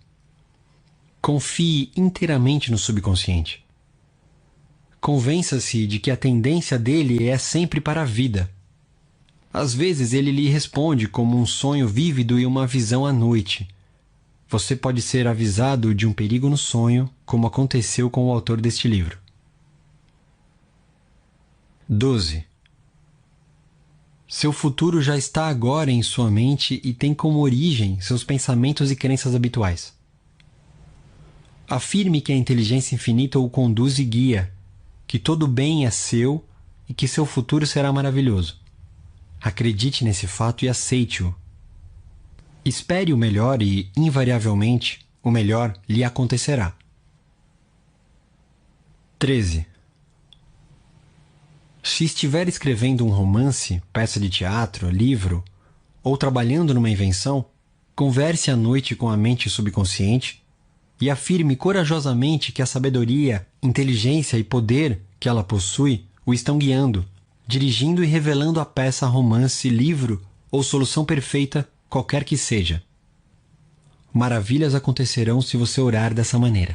Confie inteiramente no subconsciente. Convença-se de que a tendência dele é sempre para a vida. Às vezes ele lhe responde como um sonho vívido e uma visão à noite. Você pode ser avisado de um perigo no sonho, como aconteceu com o autor deste livro. 12. Seu futuro já está agora em sua mente e tem como origem seus pensamentos e crenças habituais. Afirme que a inteligência infinita o conduz e guia, que todo bem é seu e que seu futuro será maravilhoso. Acredite nesse fato e aceite-o. Espere o melhor e, invariavelmente, o melhor lhe acontecerá. 13. Se estiver escrevendo um romance, peça de teatro, livro, ou trabalhando numa invenção, converse à noite com a mente subconsciente e afirme corajosamente que a sabedoria, inteligência e poder que ela possui o estão guiando, dirigindo e revelando a peça, romance, livro ou solução perfeita, qualquer que seja. Maravilhas acontecerão se você orar dessa maneira.